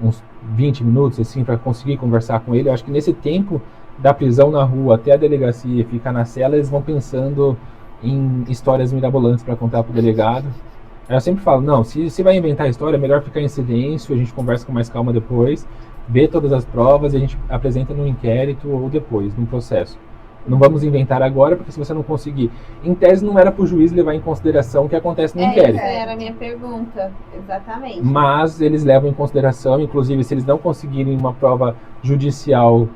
uns 20 minutos assim para conseguir conversar com ele. Eu acho que nesse tempo da prisão na rua até a delegacia ficar na cela, eles vão pensando em histórias mirabolantes para contar para o delegado. Aí eu sempre falo, não, se vai inventar a história, é melhor ficar em silêncio, a gente conversa com mais calma depois, vê todas as provas e a gente apresenta no inquérito ou depois, no processo. Não vamos inventar agora, porque se você não conseguir... Em tese, não era para o juiz levar em consideração o que acontece no inquérito. Essa era a minha pergunta, exatamente. Mas eles levam em consideração, inclusive, se eles não conseguirem uma prova judicial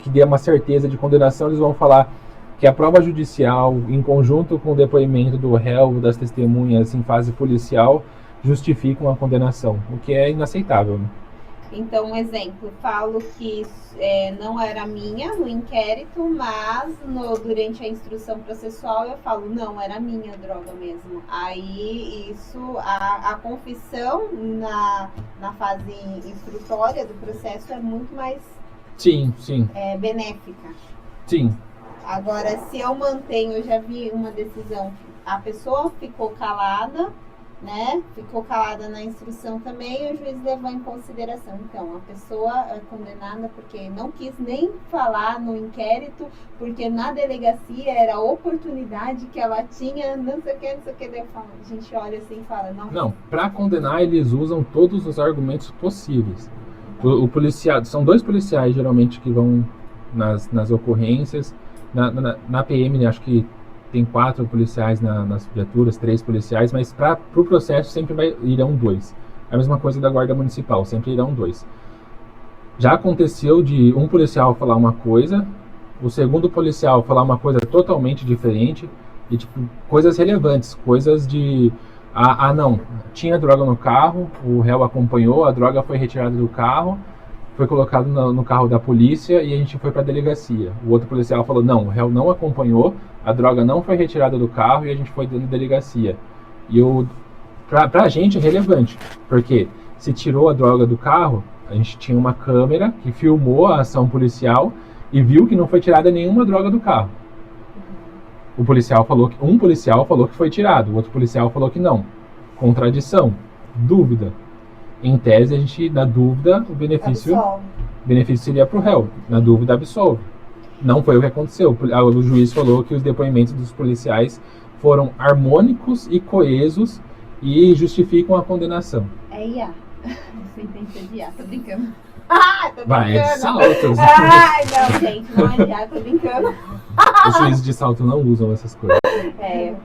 que dê uma certeza de condenação, eles vão falar que a prova judicial, em conjunto com o depoimento do réu, das testemunhas em fase policial, justificam a condenação, o que é inaceitável, né? Então, um exemplo, falo que não era minha no inquérito, mas durante a instrução processual eu falo, não, era minha droga mesmo. Aí a confissão na fase instrutória do processo é muito mais benéfica. Sim. Agora, se eu mantenho, eu já vi uma decisão, a pessoa ficou calada, né? Ficou calada na instrução também e o juiz levou em consideração. Então, a pessoa é condenada porque não quis nem falar no inquérito, porque na delegacia era a oportunidade que ela tinha, não sei o que. A gente olha assim e fala, não. Para condenar, eles usam todos os argumentos possíveis. O policial, são 2 policiais geralmente que vão nas ocorrências. Na PM, né, acho que tem 4 policiais nas viaturas, 3 policiais, mas para o processo sempre irão 2. A mesma coisa da Guarda Municipal, sempre irão 2. Já aconteceu de um policial falar uma coisa, o segundo policial falar uma coisa totalmente diferente, e coisas relevantes, coisas de... não, tinha droga no carro, o réu acompanhou, a droga foi retirada do carro, foi colocado no carro da polícia e a gente foi para a delegacia. O outro policial falou, não, o réu não acompanhou, a droga não foi retirada do carro e a gente foi dentro da delegacia. E pra gente é relevante, porque se tirou a droga do carro, A gente tinha uma câmera que filmou a ação policial e viu que não foi tirada nenhuma droga do carro. Um policial falou que foi tirado, o outro policial falou que não. Contradição, dúvida. Em tese, a gente, na dúvida, o benefício seria para o réu. Na dúvida, absolve. Não foi o que aconteceu. O juiz falou que os depoimentos dos policiais foram harmônicos e coesos e justificam a condenação. É IA. Você entende de IA, tô brincando. Tô brincando. Vai, é de saltos. Ai, não, gente, não é IA, tô brincando. Os juízes de salto não usam essas coisas. Não, é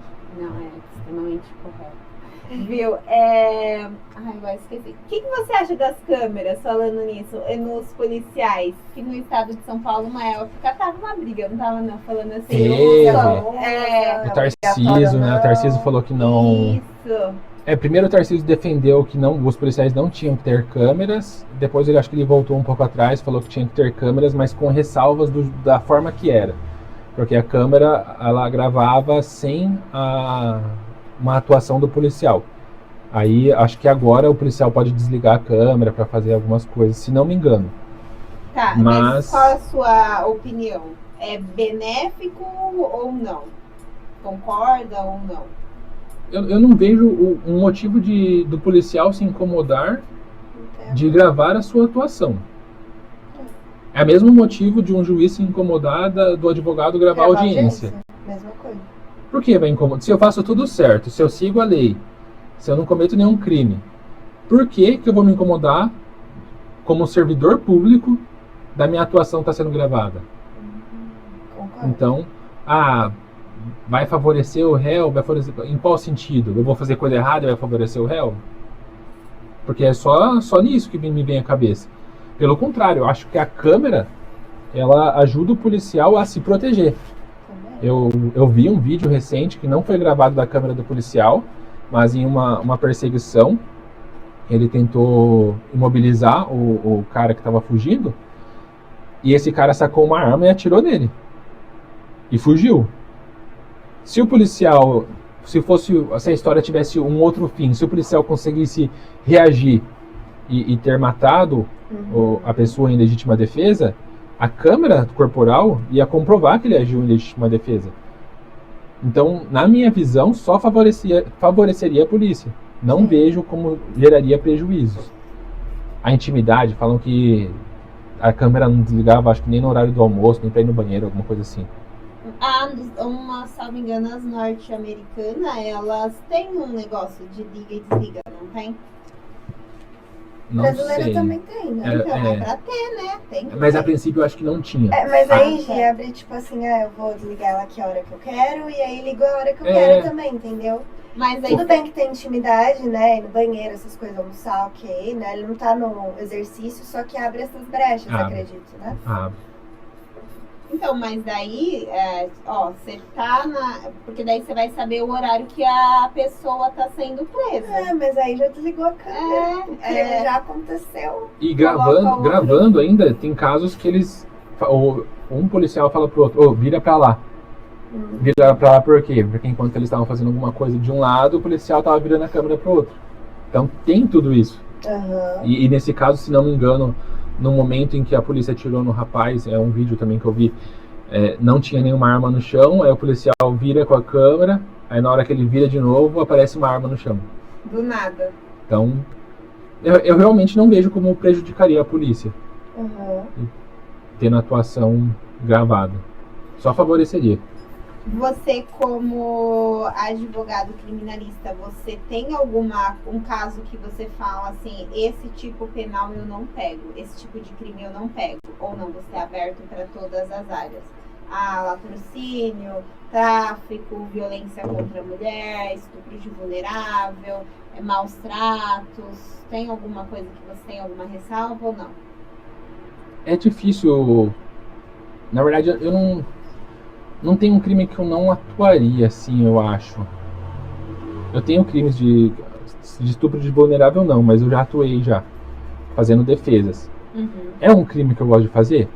extremamente correto. Viu? Ai, agora esqueci. O que você acha das câmeras, falando nisso, nos policiais? Que no estado de São Paulo, uma época, tava uma briga, não tava não, falando assim. O Tarcísio, né? O Tarcísio falou que não... Isso. Primeiro o Tarcísio defendeu que os policiais não tinham que ter câmeras. Depois ele acho que ele voltou um pouco atrás, falou que tinha que ter câmeras, mas com ressalvas da forma que era. Porque a câmera, ela gravava sem uma atuação do policial. Aí, acho que agora o policial pode desligar a câmera para fazer algumas coisas, se não me engano. Tá, mas qual a sua opinião? É benéfico ou não? Concorda ou não? Eu não vejo um motivo do policial se incomodar de gravar a sua atuação. É o mesmo motivo de um juiz se incomodar do advogado gravar a audiência. Mesma coisa. Por que vai incomodar? Se eu faço tudo certo, se eu sigo a lei, se eu não cometo nenhum crime, por que eu vou me incomodar como servidor público da minha atuação estar sendo gravada? Concordo. Então, vai favorecer o réu? Em qual sentido? Eu vou fazer coisa errada e vai favorecer o réu? Porque é só nisso que me vem à cabeça. Pelo contrário, eu acho que a câmera, ela ajuda o policial a se proteger. Eu vi um vídeo recente que não foi gravado da câmera do policial, mas em uma perseguição, ele tentou imobilizar o cara que estava fugindo, e esse cara sacou uma arma e atirou nele. E fugiu. Se o policial, se a história tivesse um outro fim, se o policial conseguisse reagir e ter matado a pessoa em legítima defesa, a câmera corporal ia comprovar que ele agiu em legítima defesa. Então, na minha visão, só favoreceria a polícia. Não vejo como geraria prejuízos. A intimidade, falam que a câmera não desligava, acho que nem no horário do almoço, nem para ir no banheiro, alguma coisa assim. Salvo engano, as norte-americanas, elas têm um negócio de liga e desliga, não tem? Não Brasileira sei. também tem, né? Então, é pra ter, né? Tem que Mas ter. a princípio eu acho que não tinha. Mas aí abre tipo assim, eu vou desligar ela aqui a hora que eu quero, e aí ligo a hora que eu quero também, entendeu? Mas aí Tudo bem que tem intimidade, né? Ir no banheiro, essas coisas, almoçar, ok, né? Ele não tá no exercício, só que abre essas brechas, acredito, né? Então, mas daí, você tá porque daí você vai saber o horário que a pessoa tá sendo presa. Mas aí já desligou a câmera. O crime já aconteceu. E gravando ainda, tem casos que um policial fala pro outro, vira pra lá. Vira pra lá por quê? Porque enquanto eles estavam fazendo alguma coisa de um lado, o policial tava virando a câmera pro outro. Então tem tudo isso. E nesse caso, se não me engano, no momento em que a polícia atirou no rapaz, é um vídeo também que eu vi, não tinha nenhuma arma no chão, aí o policial vira com a câmera, aí na hora que ele vira de novo, aparece uma arma no chão. Do nada. Então, eu realmente não vejo como prejudicaria a polícia. Tendo a atuação gravada. Só favoreceria. Você, como advogado criminalista, você tem um caso que você fala assim, esse tipo penal eu não pego, esse tipo de crime eu não pego, ou não, você é aberto para todas as áreas? Latrocínio, tráfico, violência contra a mulher, estupro de vulnerável, maus tratos, tem alguma coisa que você tem alguma ressalva ou não? É difícil, na verdade eu não tem um crime que eu não atuaria, assim, eu acho. Eu tenho crimes de estupro de vulnerável, não, mas eu já atuei fazendo defesas. É um crime que eu gosto de fazer?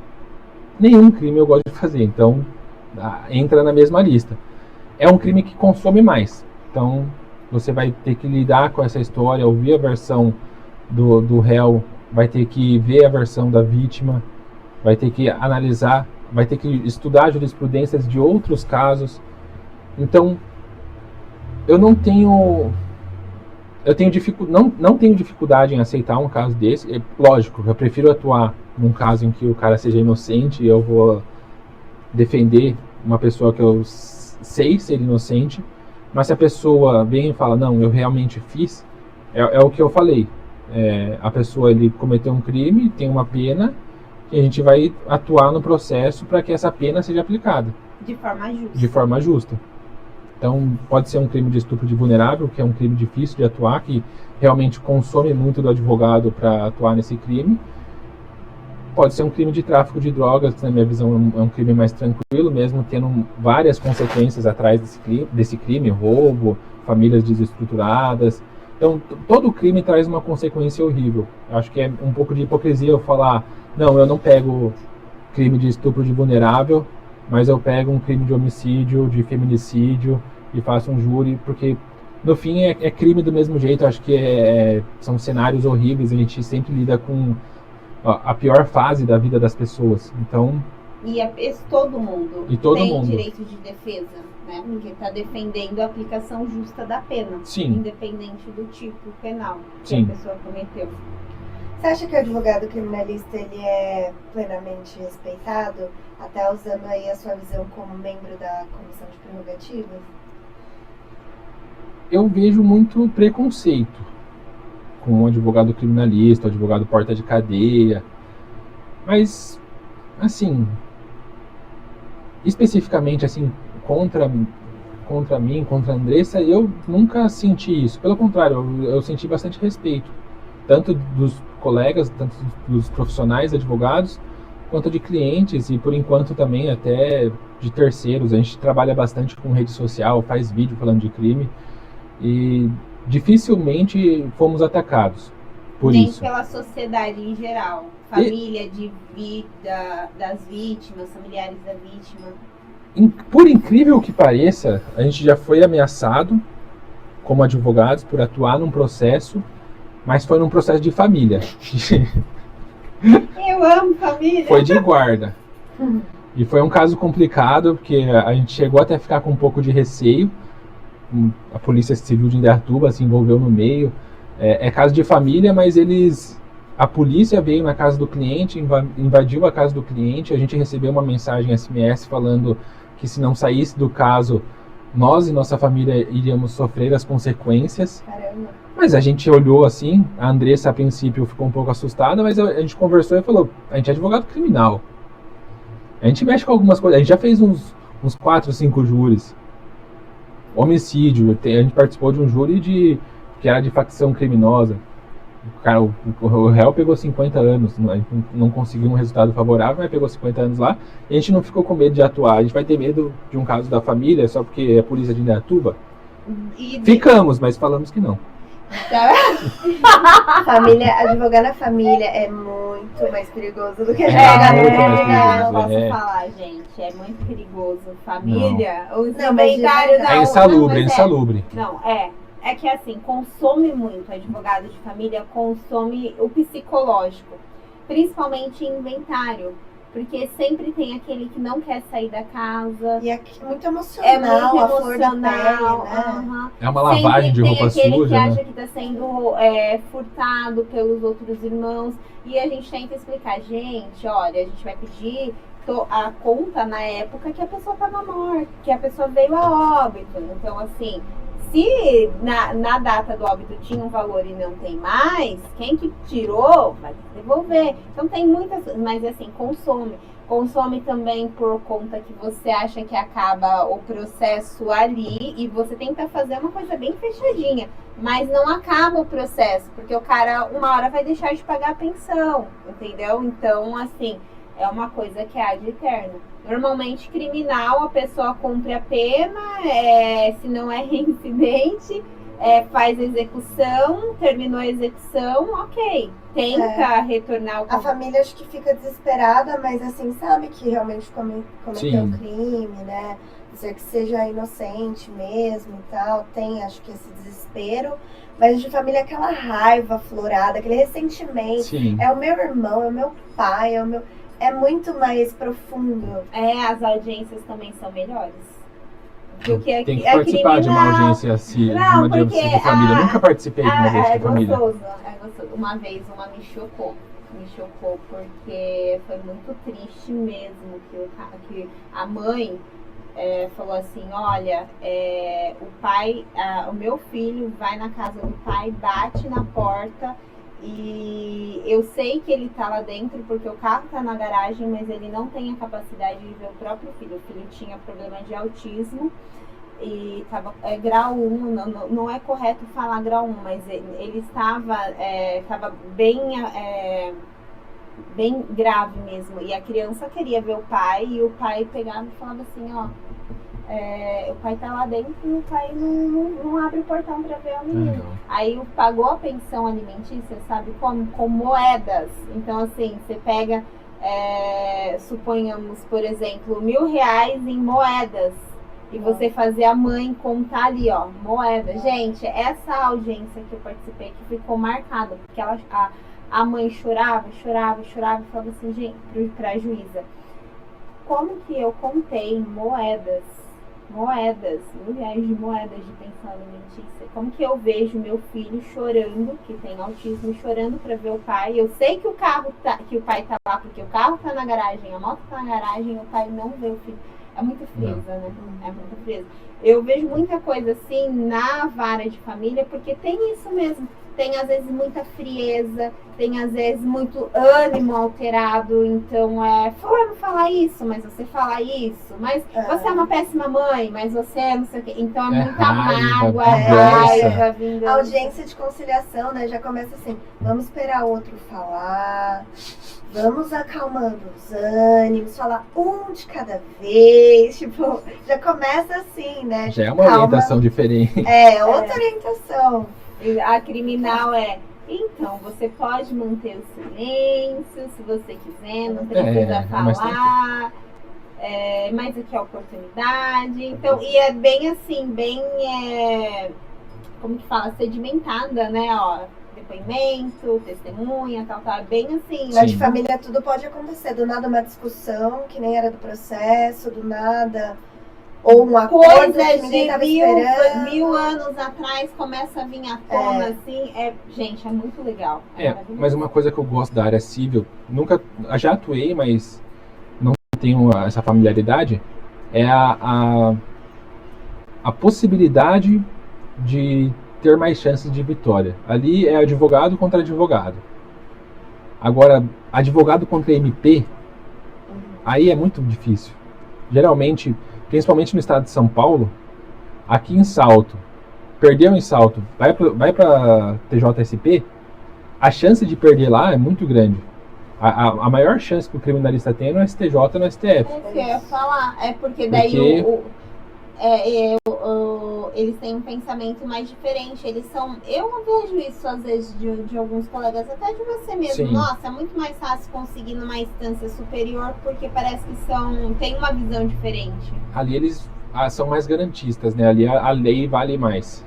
Nenhum crime eu gosto de fazer, então entra na mesma lista. É um crime que consome mais, então você vai ter que lidar com essa história, ouvir a versão do réu vai ter que ver a versão da vítima, vai ter que analisar, vai ter que estudar jurisprudências de outros casos. Então, não tenho dificuldade em aceitar um caso desse. Lógico, eu prefiro atuar num caso em que o cara seja inocente e eu vou defender uma pessoa que eu sei ser inocente, mas se a pessoa vem e fala, não, eu realmente fiz, é o que eu falei. A pessoa, ele cometeu um crime, tem uma pena, e a gente vai atuar no processo para que essa pena seja aplicada. De forma justa. De forma justa. Então, pode ser um crime de estupro de vulnerável, que é um crime difícil de atuar, que realmente consome muito do advogado para atuar nesse crime. Pode ser um crime de tráfico de drogas, que na minha visão é um crime mais tranquilo, mesmo tendo várias consequências atrás desse crime, roubo, famílias desestruturadas. Então, todo crime traz uma consequência horrível. Acho que é um pouco de hipocrisia eu falar, não, eu não pego crime de estupro de vulnerável, mas eu pego um crime de homicídio, de feminicídio e faço um júri, porque no fim é crime do mesmo jeito. Acho que são cenários horríveis, a gente sempre lida com a pior fase da vida das pessoas. Então, todo mundo tem direito de defesa, né? Porque está defendendo a aplicação justa da pena, sim, independente do tipo penal que sim, a pessoa cometeu. Você acha que o advogado criminalista ele é plenamente respeitado, até usando aí a sua visão como membro da Comissão de Prerrogativas? Eu vejo muito preconceito com o advogado criminalista, o advogado porta de cadeia, mas, assim, especificamente, assim, contra mim, contra a Andressa, eu nunca senti isso. Pelo contrário, eu senti bastante respeito, tanto dos colegas, tanto dos profissionais advogados, quanto de clientes e, por enquanto, também até de terceiros. A gente trabalha bastante com rede social, faz vídeo falando de crime e dificilmente fomos atacados por Nem isso. pela sociedade em geral, família das vítimas, familiares da vítima. Por incrível que pareça, a gente já foi ameaçado como advogados por atuar num processo, mas foi num processo de família. Eu amo família. Foi de guarda. E foi um caso complicado, porque a gente chegou até a ficar com um pouco de receio. A Polícia Civil de Indaiatuba se envolveu no meio. É caso de família, mas a polícia veio na casa do cliente, invadiu a casa do cliente. A gente recebeu uma mensagem SMS falando que se não saísse do caso, nós e nossa família iríamos sofrer as consequências. Caramba. Mas a gente olhou assim, a Andressa a princípio ficou um pouco assustada, mas a gente conversou e falou, a gente é advogado criminal. A gente mexe com algumas coisas, a gente já fez uns 4, 5 júris. Homicídio, a gente participou de um júri que era de facção criminosa. O réu pegou 50 anos, não conseguiu um resultado favorável, mas pegou 50 anos lá. E a gente não ficou com medo de atuar. A gente vai ter medo de um caso da família só porque é a polícia de Indaiatuba? Ficamos, mas falamos que não. Advogar na família é muito mais perigoso do que advogar no criminal. Eu posso falar, gente, é muito perigoso. Família, os não, mas inventários é insalubre. Não, é que assim, consome muito, advogado de família consome o psicológico, principalmente em inventário. Porque sempre tem aquele que não quer sair da casa. E é muito emocional, a flor da pele, né? É uma lavagem de roupa suja, tem aquele que né? acha que está sendo furtado pelos outros irmãos. E a gente tenta explicar, gente, olha, a gente vai pedir a conta na época que a pessoa estava morta, que a pessoa veio a óbito. Então, assim, se na data do óbito tinha um valor e não tem mais, quem que tirou vai devolver. Então tem muitas, mas assim, consome também por conta que você acha que acaba o processo ali e você tenta fazer uma coisa bem fechadinha, mas não acaba o processo, porque o cara uma hora vai deixar de pagar a pensão, entendeu? Então, assim, é uma coisa que é ad eterno. Normalmente, criminal, a pessoa cumpre a pena, se não é reincidente, faz a execução, terminou a execução, ok. Tenta retornar a família acho que fica desesperada, mas assim, sabe que realmente cometeu um crime, né? Dizer que seja inocente mesmo e tal, tem acho que esse desespero, mas de família aquela raiva aflorada, aquele ressentimento. Sim. É o meu irmão, é o meu pai, é muito mais profundo. As audiências também são melhores. Porque tem que participar de uma audiência assim, de família. Eu nunca participei de uma audiência de família. É gostoso. Uma vez uma me chocou porque foi muito triste mesmo que a mãe falou assim, olha, o meu filho vai na casa do pai, bate na porta e eu sei que ele tá lá dentro porque o carro tá na garagem, mas ele não tem a capacidade de ver o próprio filho. O filho tinha problema de autismo e tava grau 1, não é correto falar grau 1, mas ele estava bem grave mesmo. E a criança queria ver o pai e o pai pegava e falava assim, o pai tá lá dentro e o pai não abre o portão para ver o menino. Aí pagou a pensão alimentícia, sabe como? Com moedas. Então assim, você pega, suponhamos, por exemplo, R$1.000 em moedas. E você fazer a mãe contar ali, moeda. Gente, essa audiência que eu participei que ficou marcada, porque a mãe chorava e falava assim, gente, pra juíza, como que eu contei moedas, R$1.000 de moedas de pensão alimentícia, como que eu vejo meu filho chorando, que tem autismo, chorando pra ver o pai, eu sei que o pai tá lá, porque o carro tá na garagem, a moto tá na garagem, o pai não vê o filho. É muita frieza, né? É muita frieza. Eu vejo muita coisa assim na vara de família, porque tem isso mesmo. Tem às vezes muita frieza, tem às vezes muito ânimo alterado. Então fulano fala isso, mas você fala isso. Mas você é uma péssima mãe, mas você não sei o quê. Então é muita mágoa, raiva vindo. A audiência de conciliação, né? Já começa assim, vamos esperar o outro falar. Vamos acalmando os ânimos, falar um de cada vez, tipo, já começa assim, né? Já é uma orientação diferente. Outra orientação. A criminal então, você pode manter o silêncio, se você quiser, não precisa falar, mas aqui é a oportunidade. Então, e é bem assim, como que fala, sedimentada, né, depoimento, testemunha, tal, bem assim. Na de família tudo pode acontecer, do nada uma discussão, que nem era do processo, do nada, ou uma coisa que ninguém tava esperando. 1000 anos atrás começa a vir à tona, assim, gente, é muito legal. Mas uma coisa que eu gosto da área civil, já atuei, mas não tenho essa familiaridade, é a possibilidade de ter mais chances de vitória. Ali é advogado contra advogado. Agora, advogado contra MP, aí é muito difícil. Geralmente, principalmente no estado de São Paulo, aqui em Salto, perdeu em Salto, vai para TJSP, a chance de perder lá é muito grande. A maior chance que o criminalista tem é no STJ, no STF. É o que eu ia falar, porque daí eles têm um pensamento mais diferente. Eu não vejo isso às vezes de alguns colegas, até de você mesmo. Sim. Nossa, é muito mais fácil conseguir numa instância superior, porque parece que tem uma visão diferente. Ali eles são mais garantistas, né? Ali a lei vale mais.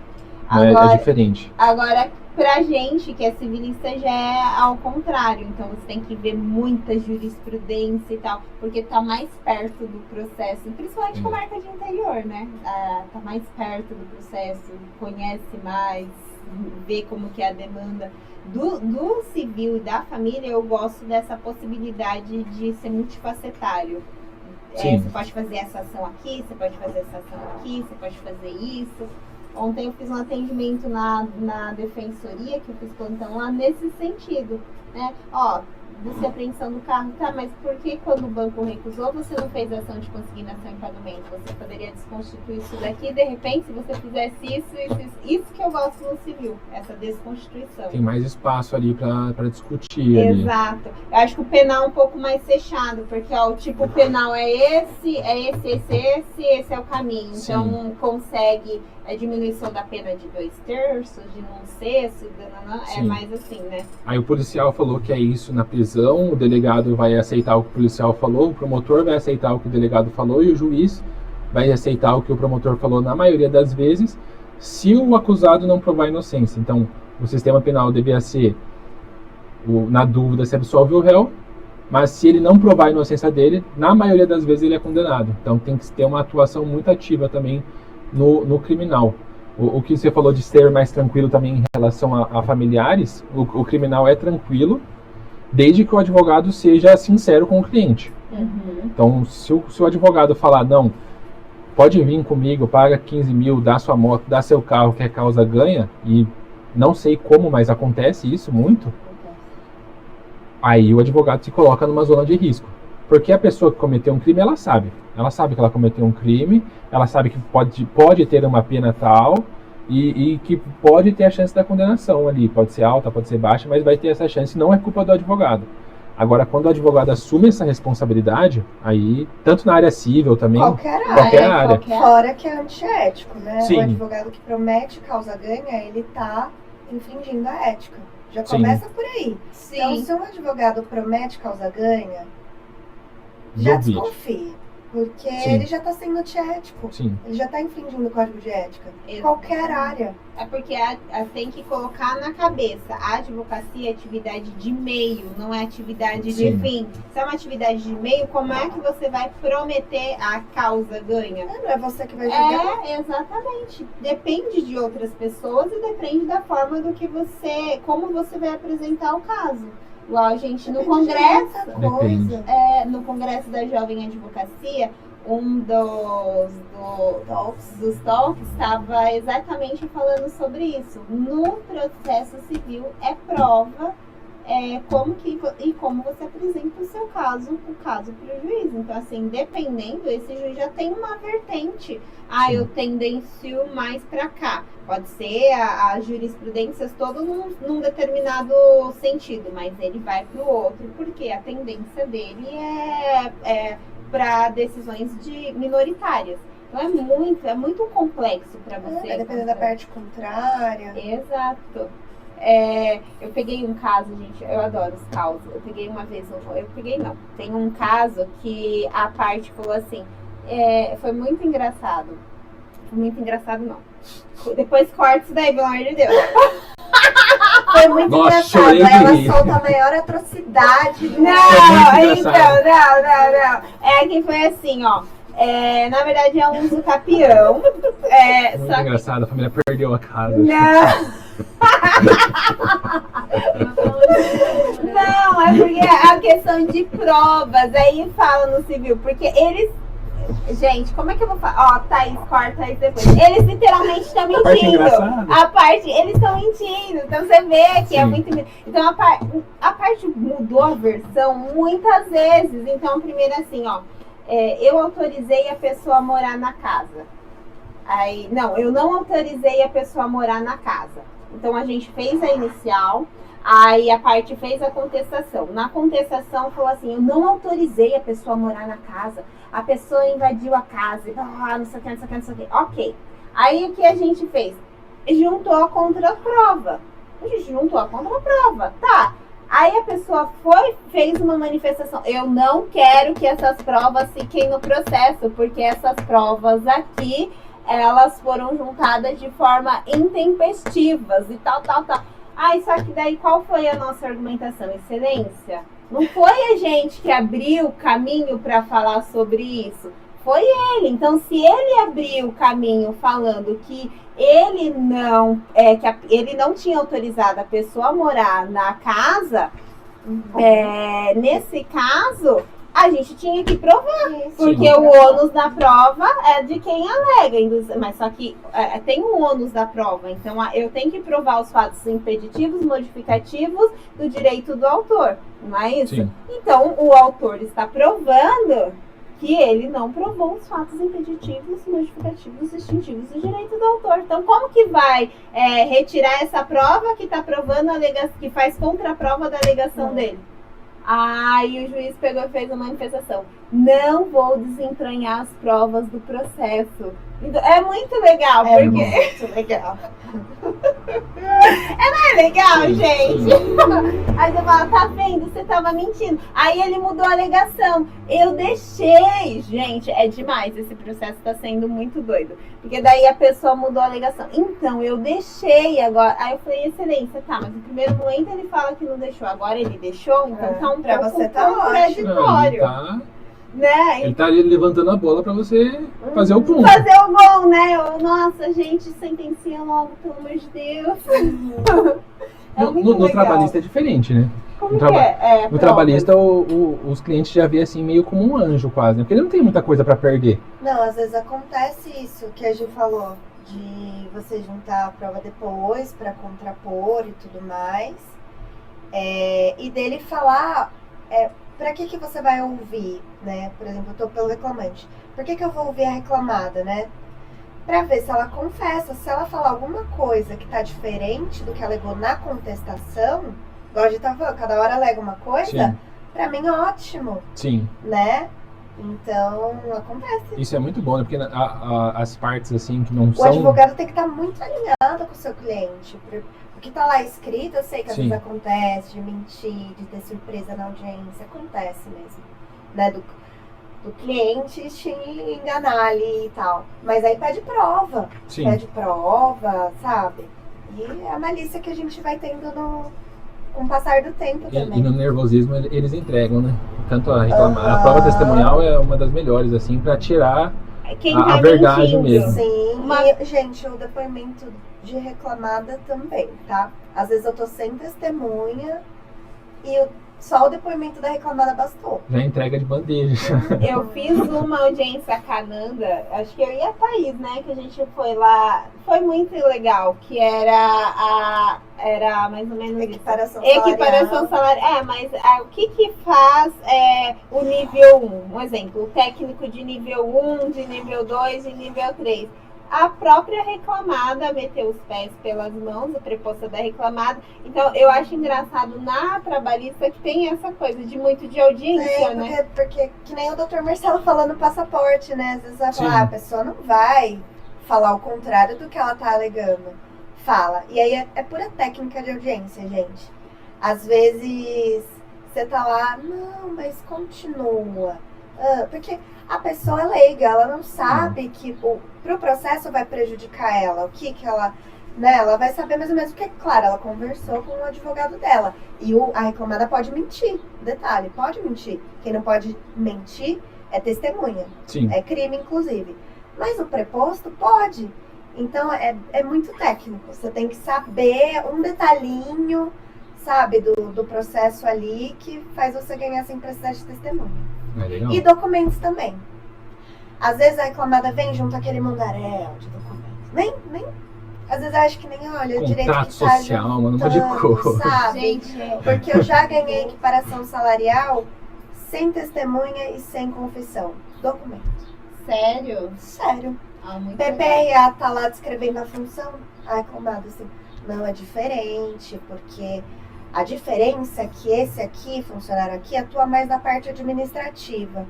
Agora, é diferente. Agora, pra gente que é civilista já é ao contrário. Então você tem que ver muita jurisprudência e tal, porque tá mais perto do processo, principalmente com marca de interior, né? Tá mais perto do processo, conhece mais, vê como que é a demanda. Do civil e da família, eu gosto dessa possibilidade de ser multifacetário. Você pode fazer essa ação aqui, você pode fazer essa ação aqui, você pode fazer isso. Ontem eu fiz um atendimento na defensoria, que eu fiz plantão lá nesse sentido, né? Busca e apreensão do carro, tá, mas por que quando o banco recusou, você não fez ação de consignação e pagamento? Você poderia desconstituir isso daqui, de repente, se você fizesse isso que eu gosto no civil, essa desconstituição. Tem mais espaço ali para discutir. Exato. Ali. Eu acho que o penal é um pouco mais fechado, porque o tipo penal esse é o caminho. Então consegue a diminuição da pena de 2/3, de 1/6, é mais assim, né? Aí o policial falou que é isso na prisão, o delegado vai aceitar o que o policial falou, o promotor vai aceitar o que o delegado falou e o juiz vai aceitar o que o promotor falou na maioria das vezes, se o acusado não provar inocência. Então, o sistema penal devia ser, na dúvida, se absolve o réu, mas se ele não provar a inocência dele, na maioria das vezes ele é condenado. Então, tem que ter uma atuação muito ativa também no criminal. O que você falou de ser mais tranquilo também em relação a familiares, o criminal é tranquilo, desde que o advogado seja sincero com o cliente. Então, se o advogado falar, não, pode vir comigo, paga 15 mil, dá sua moto, dá seu carro, que a causa ganha, e não sei como, mas acontece isso muito, aí o advogado se coloca numa zona de risco. Porque a pessoa que cometeu um crime, ela sabe que ela cometeu um crime, ela sabe que pode ter uma pena tal, e que pode ter a chance da condenação ali, pode ser alta, pode ser baixa, mas vai ter essa chance, não é culpa do advogado. Agora, quando o advogado assume essa responsabilidade, aí, tanto na área civil também, qualquer área. Fora que é antiético, né? Sim. O advogado que promete causa ganha, ele tá infringindo a ética. Já começa por aí. Sim. Então, se um advogado promete causa ganha, já desconfie. Porque ele já está sendo antiético. Ele já está infringindo o código de ética. Qualquer área. É porque tem que colocar na cabeça, a advocacia é atividade de meio, não é atividade de fim. Se é uma atividade de meio, como é que você vai prometer a causa ganha? Não é você que vai julgar. Exatamente. Depende de outras pessoas e depende da forma do que como você vai apresentar o caso. Igual a gente no Congresso, no Congresso da Jovem Advocacia, um dos talks estava exatamente falando sobre isso. No processo civil é prova como você apresenta o seu caso, o caso para o juiz. Então, assim, dependendo, esse juiz já tem uma vertente. Eu tendencio mais para cá. Pode ser as jurisprudências todas num determinado sentido, mas ele vai para o outro, porque a tendência dele é para decisões minoritárias. Então é muito complexo para você. Vai depender da parte contrária. Exato. Eu peguei um caso, gente, eu adoro os causos. Eu peguei uma vez, tem um caso que a parte falou assim, foi muito engraçado. Muito engraçado, não. Depois corta isso daí, pelo amor de Deus. Foi muito engraçado. Ela solta a maior atrocidade do Não. É que foi assim, ó. Na verdade é um usucapião. Muito engraçado, a família perdeu a casa. Não, é porque é a questão de provas. Aí fala no civil, porque eles... Gente, como é que eu vou falar? Ó, Thaís, corta isso depois. Eles literalmente estão mentindo. Eles estão mentindo. Então você vê que é muito... Então a parte mudou a versão muitas vezes. Então, primeiro assim, ó. Eu autorizei a pessoa a morar na casa. Aí, não, eu não autorizei a pessoa a morar na casa. Então a gente fez a inicial. Aí a parte fez a contestação. Na contestação falou assim, eu não autorizei a pessoa a morar na casa. A pessoa invadiu a casa. Não sei o que. Ok. Aí o que a gente fez? Juntou a contraprova. A gente juntou a contraprova. Tá. Aí a pessoa fez uma manifestação. Eu não quero que essas provas fiquem no processo, porque essas provas aqui, elas foram juntadas de forma intempestivas e tal. Só que daí qual foi a nossa argumentação? Excelência? Não foi a gente que abriu o caminho para falar sobre isso. Foi ele. Então, se ele abriu o caminho falando que ele não tinha autorizado a pessoa a morar na casa, nesse caso, a gente tinha que provar. Porque o ônus da prova é de quem alega. Mas só que tem um ônus da prova. Então, eu tenho que provar os fatos impeditivos, modificativos do direito do autor. Não é isso? Sim. Então, o autor está provando que ele não provou os fatos impeditivos, modificativos, distintivos do direito do autor. Então, como que vai retirar essa prova que está provando que faz contraprova da alegação dele? Aí o juiz pegou e fez a manifestação. não vou desentranhar as provas do processo. É muito legal, É porque... muito legal. É legal, Sim, gente. sim. Aí você fala, tá vendo? Você tava mentindo. Aí ele mudou a alegação. Eu deixei. Gente, é demais. Esse processo tá sendo muito doido. Porque daí a pessoa mudou a alegação. Então, eu deixei agora. Aí eu falei, excelência, tá. Mas no primeiro momento ele fala que não deixou. Agora ele deixou, então tá um pra pouco você tá contraditório. Né? Ele tá ali levantando a bola pra você fazer o ponto. Fazer o gol, né? Nossa, gente, sentencia logo, pelo amor de Deus. É muito No legal. trabalhista é diferente, né? Como que é? No trabalhista, os clientes já vê assim meio como um anjo quase, né? Porque ele não tem muita coisa pra perder. Não, às vezes acontece isso que a Ju falou, de você juntar a prova depois pra contrapor e tudo mais. E dele falar, pra que você vai ouvir, né? Por exemplo, eu tô pelo reclamante. Por que eu vou ouvir a reclamada, né? Pra ver se ela confessa, se ela falar alguma coisa que tá diferente do que alegou na contestação, igual a gente tava falando, cada hora alega uma coisa, Sim. Pra mim ótimo, Sim. né? Então, acontece. Isso é muito bom, né? Porque as partes assim que não O são... advogado tem que estar muito alinhado com o seu cliente. O que tá lá escrito, eu sei que às Sim. vezes acontece, de mentir, de ter surpresa na audiência, acontece mesmo, né? Do cliente te enganar ali e tal. Mas aí pede prova. Sim. Pede prova, sabe? E é a malícia que a gente vai tendo com o passar do tempo também. E no nervosismo eles entregam, né? Tanto a reclamar. A prova testemunhal é uma das melhores, assim, pra tirar Quem a tá verdade mentindo. mesmo. Sim, e, gente, o depoimento de reclamada também, tá? Às vezes eu tô sem testemunha e só o depoimento da reclamada bastou. Já entrega de bandeja. Eu fiz uma audiência cananda, acho que eu e a Thaís, né? Que a gente foi lá. Foi muito legal, que era mais ou menos Equiparação equiparação salarial. Mas o que faz o nível 1? Um exemplo, o técnico de nível 1, de nível 2 e nível 3. A própria reclamada meteu os pés pelas mãos, o preposto da reclamada. Então, eu acho engraçado na trabalhista que tem essa coisa de muito de audiência, né? Porque que nem o Dr. Marcelo falando no passaporte, né? Às vezes vai falar, Sim. a pessoa não vai falar o contrário do que ela tá alegando. Fala. E aí é pura técnica de audiência, gente. Às vezes você tá lá, não, mas continua. Porque a pessoa é leiga, ela não sabe que pro processo vai prejudicar ela, o que ela, né, ela vai saber mais ou menos, porque, claro, ela conversou com o advogado dela, e a reclamada pode mentir, detalhe, pode mentir, quem não pode mentir é testemunha, Sim. é crime, inclusive, mas o preposto pode, então é muito técnico, você tem que saber um detalhinho, sabe, do processo ali, que faz você ganhar sem precisar de testemunha. É legal. E documentos também. Às vezes a reclamada vem junto àquele mundaréu de documentos. Nem às vezes eu acho que nem olha o direito Contrato que tá social, mano, um monte de juntando, coisa. sabe? Gente, Porque eu já ganhei equiparação salarial sem testemunha e sem confissão. Documento. sério? Sério. Muito legal. PPRA tá lá descrevendo a função. A reclamada assim, não, é diferente, porque a diferença é que esse aqui, funcionário aqui, atua mais na parte administrativa.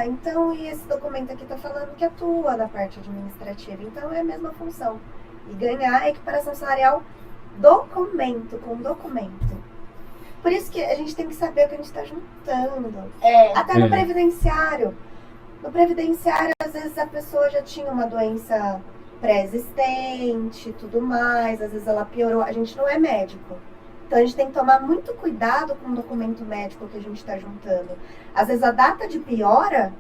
Então e esse documento aqui tá falando que atua na parte administrativa. Então é a mesma função. E ganhar a equiparação salarial documento com documento. Por isso que a gente tem que saber o que a gente tá juntando. Até no previdenciário. No previdenciário, às vezes a pessoa já tinha uma doença pré-existente e tudo mais. Às vezes ela piorou. A gente não é médico. Então a gente tem que tomar muito cuidado com o documento médico que a gente está juntando. Às vezes a data de piora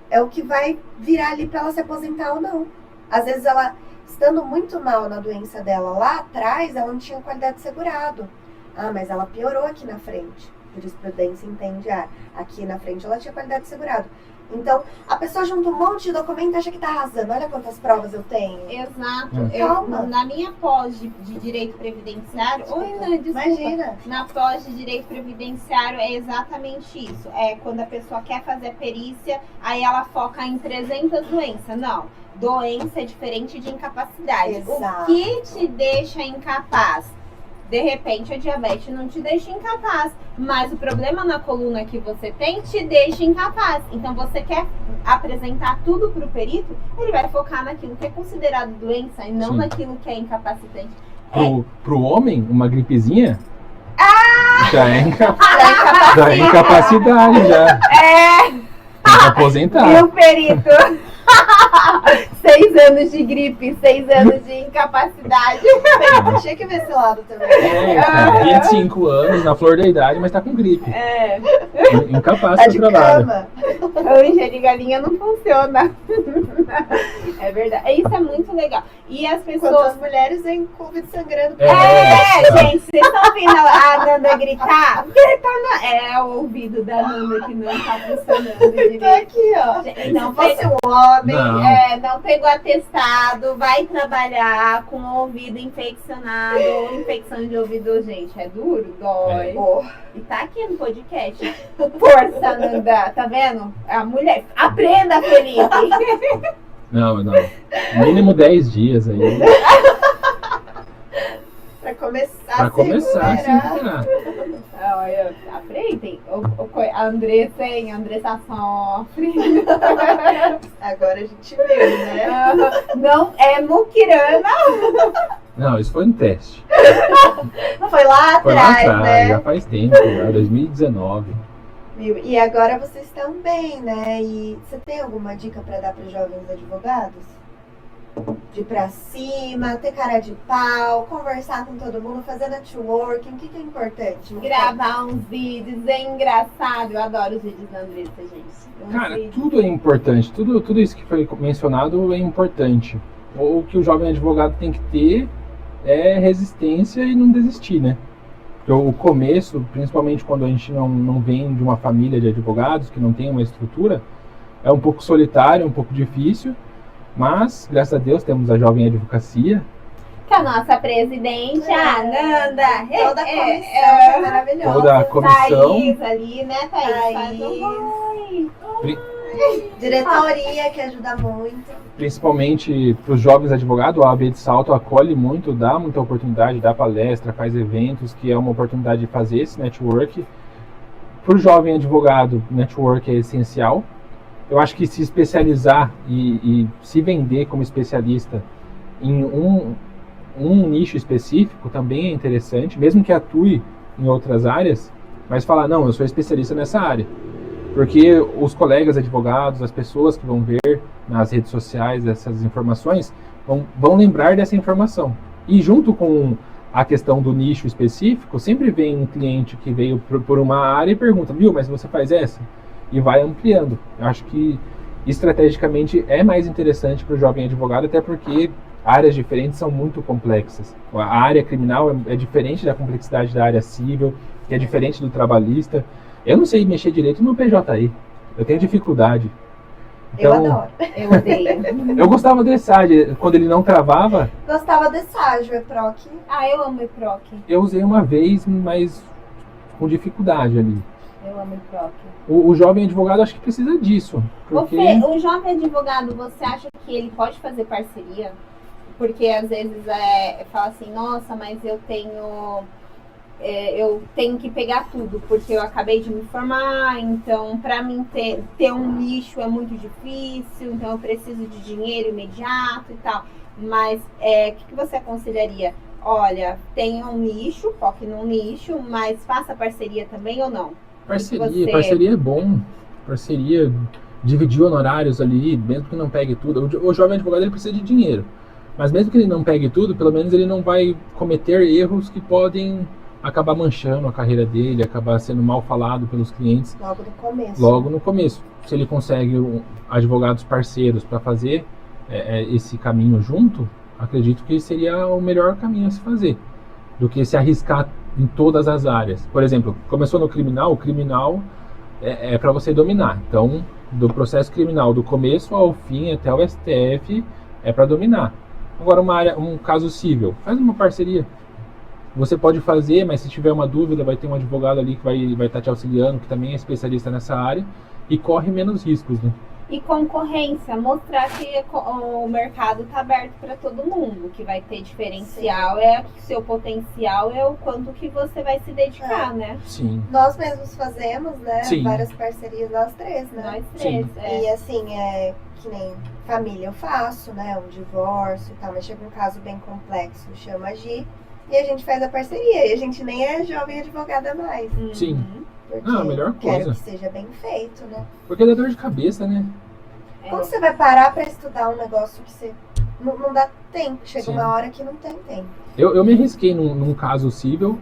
é o que vai virar ali para ela se aposentar ou não. Às vezes ela, estando muito mal na doença dela lá atrás, ela não tinha qualidade de segurado. Mas ela piorou aqui na frente. Jurisprudência entende, aqui na frente ela tinha qualidade de segurado. Então, a pessoa junta um monte de documento e acha que tá arrasando. Olha quantas provas eu tenho. Exato. Calma. Na minha pós de direito previdenciário... Desculpa. Imagina. Na pós de direito previdenciário é exatamente isso. É quando a pessoa quer fazer a perícia, aí ela foca em 300 doenças. Não. Doença é diferente de incapacidade. Exato. O que te deixa incapaz? De repente a diabetes não te deixa incapaz, mas o problema na coluna que você tem te deixa incapaz. Então você quer apresentar tudo para o perito, ele vai focar naquilo que é considerado doença e não naquilo que é incapacitante. Pro homem, uma gripezinha já é incapacidade já. Tem que aposentar. E o perito? 6 anos de gripe, 6 anos de incapacidade. Tinha que ver esse lado também. 25 anos, na flor da idade, mas tá com gripe. Incapaz Tá do de trabalho. cama. O engenho de galinha não funciona. É verdade. Isso é muito legal. E as pessoas... Quantas mulheres em Covid sangrando. Gente, vocês estão ouvindo a Nanda gritar? É o ouvido da Nanda que não tá funcionando direito. Tá aqui, ó. Não, Se fosse um homem, não pegou atestado, vai trabalhar com o ouvido infeccionado ou infecção de ouvido, gente. É duro, dói. E tá aqui no podcast. Força, Nanda. Tá vendo? A mulher. Aprenda, Felipe. Não. Mínimo 10 dias aí. Pra começar Pra começar a se recuperar. Olha, aprendem. A Andressa sofre. Agora a gente viu, né? Não é muquirana. Não, isso foi um teste. Foi lá Foi lá atrás, atrás, né? já faz tempo, já 2019. Viu? E agora vocês estão bem, né? E você tem alguma dica pra dar para jovens advogados? De ir pra cima, ter cara de pau, conversar com todo mundo, fazer networking, o que é importante? Gravar uns vídeos, é engraçado. Eu adoro os vídeos da Andressa, gente. Cara, tudo é importante, tudo isso que foi mencionado é importante. O que o jovem advogado tem que ter é resistência e não desistir, né? Porque o começo, principalmente quando a gente não vem de uma família de advogados, que não tem uma estrutura, é um pouco solitário, um pouco difícil, mas, graças a Deus, temos a Jovem Advocacia. Que a nossa presidente, a Nanda. Toda a comissão maravilhosa. Toda a comissão. Thaís ali, né, Thaís? Diretoria que ajuda muito. Principalmente para os jovens advogados, a AB de Salto acolhe muito, dá muita oportunidade, dá palestra, faz eventos, que é uma oportunidade de fazer esse network. Para o jovem advogado, network é essencial. Eu acho que se especializar e se vender como especialista em um nicho específico também é interessante, mesmo que atue em outras áreas, mas falar, não, eu sou especialista nessa área. Porque os colegas advogados, as pessoas que vão ver nas redes sociais essas informações, vão lembrar dessa informação. E junto com a questão do nicho específico, sempre vem um cliente que veio por uma área e pergunta, viu, mas você faz essa? E vai ampliando. Eu acho que estrategicamente é mais interessante para o jovem advogado, até porque áreas diferentes são muito complexas. A área criminal é diferente da complexidade da área civil, que é diferente do trabalhista. Eu não sei mexer direito no PJI. Eu tenho dificuldade. Então, Eu adoro. Eu odeio. Eu gostava do ESAG. Quando ele não travava, Gostava do estágio, EPROC. Eu amo EPROC. eu usei uma vez, mas com dificuldade ali. Eu amo EPROC. O jovem advogado acho que precisa disso. Porque... O jovem advogado, você acha que ele pode fazer parceria? Porque às vezes fala assim, nossa, mas eu tenho que pegar tudo, porque eu acabei de me formar, então para mim ter um nicho é muito difícil, então eu preciso de dinheiro imediato e tal. Mas o que você aconselharia? Olha, tenha um nicho, foque num nicho, mas faça parceria também ou não? Parceria é bom. Parceria, dividir honorários ali, mesmo que não pegue tudo. O jovem advogado ele precisa de dinheiro. Mas mesmo que ele não pegue tudo, pelo menos ele não vai cometer erros que podem acabar manchando a carreira dele, acabar sendo mal falado pelos clientes. Logo no começo. Se ele consegue advogados parceiros para fazer esse caminho junto, acredito que seria o melhor caminho a se fazer, do que se arriscar em todas as áreas. Por exemplo, começou no criminal, o criminal é para você dominar. Então, do processo criminal, do começo ao fim, até o STF, é para dominar. Agora, um caso civil, faz uma parceria. Você pode fazer, mas se tiver uma dúvida, vai ter um advogado ali que vai estar te auxiliando, que também é especialista nessa área, e corre menos riscos, né? E concorrência, mostrar que o mercado está aberto para todo mundo, que vai ter diferencial, seu potencial é o quanto que você vai se dedicar, né? Sim. Nós mesmos fazemos, né? Sim. Várias parcerias, nós três, né? Nós três, E assim, que nem família eu faço, né? Um divórcio e tal, mas chega um caso bem complexo, chama a Gi, e a gente faz a parceria, e a gente nem é jovem advogada mais. Sim. Porque A melhor coisa. quero que seja bem feito, né? Porque dá dor de cabeça, né? Como você vai parar pra estudar um negócio que você não dá tempo? Chega Sim. uma hora que não tem tempo. Eu me arrisquei num caso civil.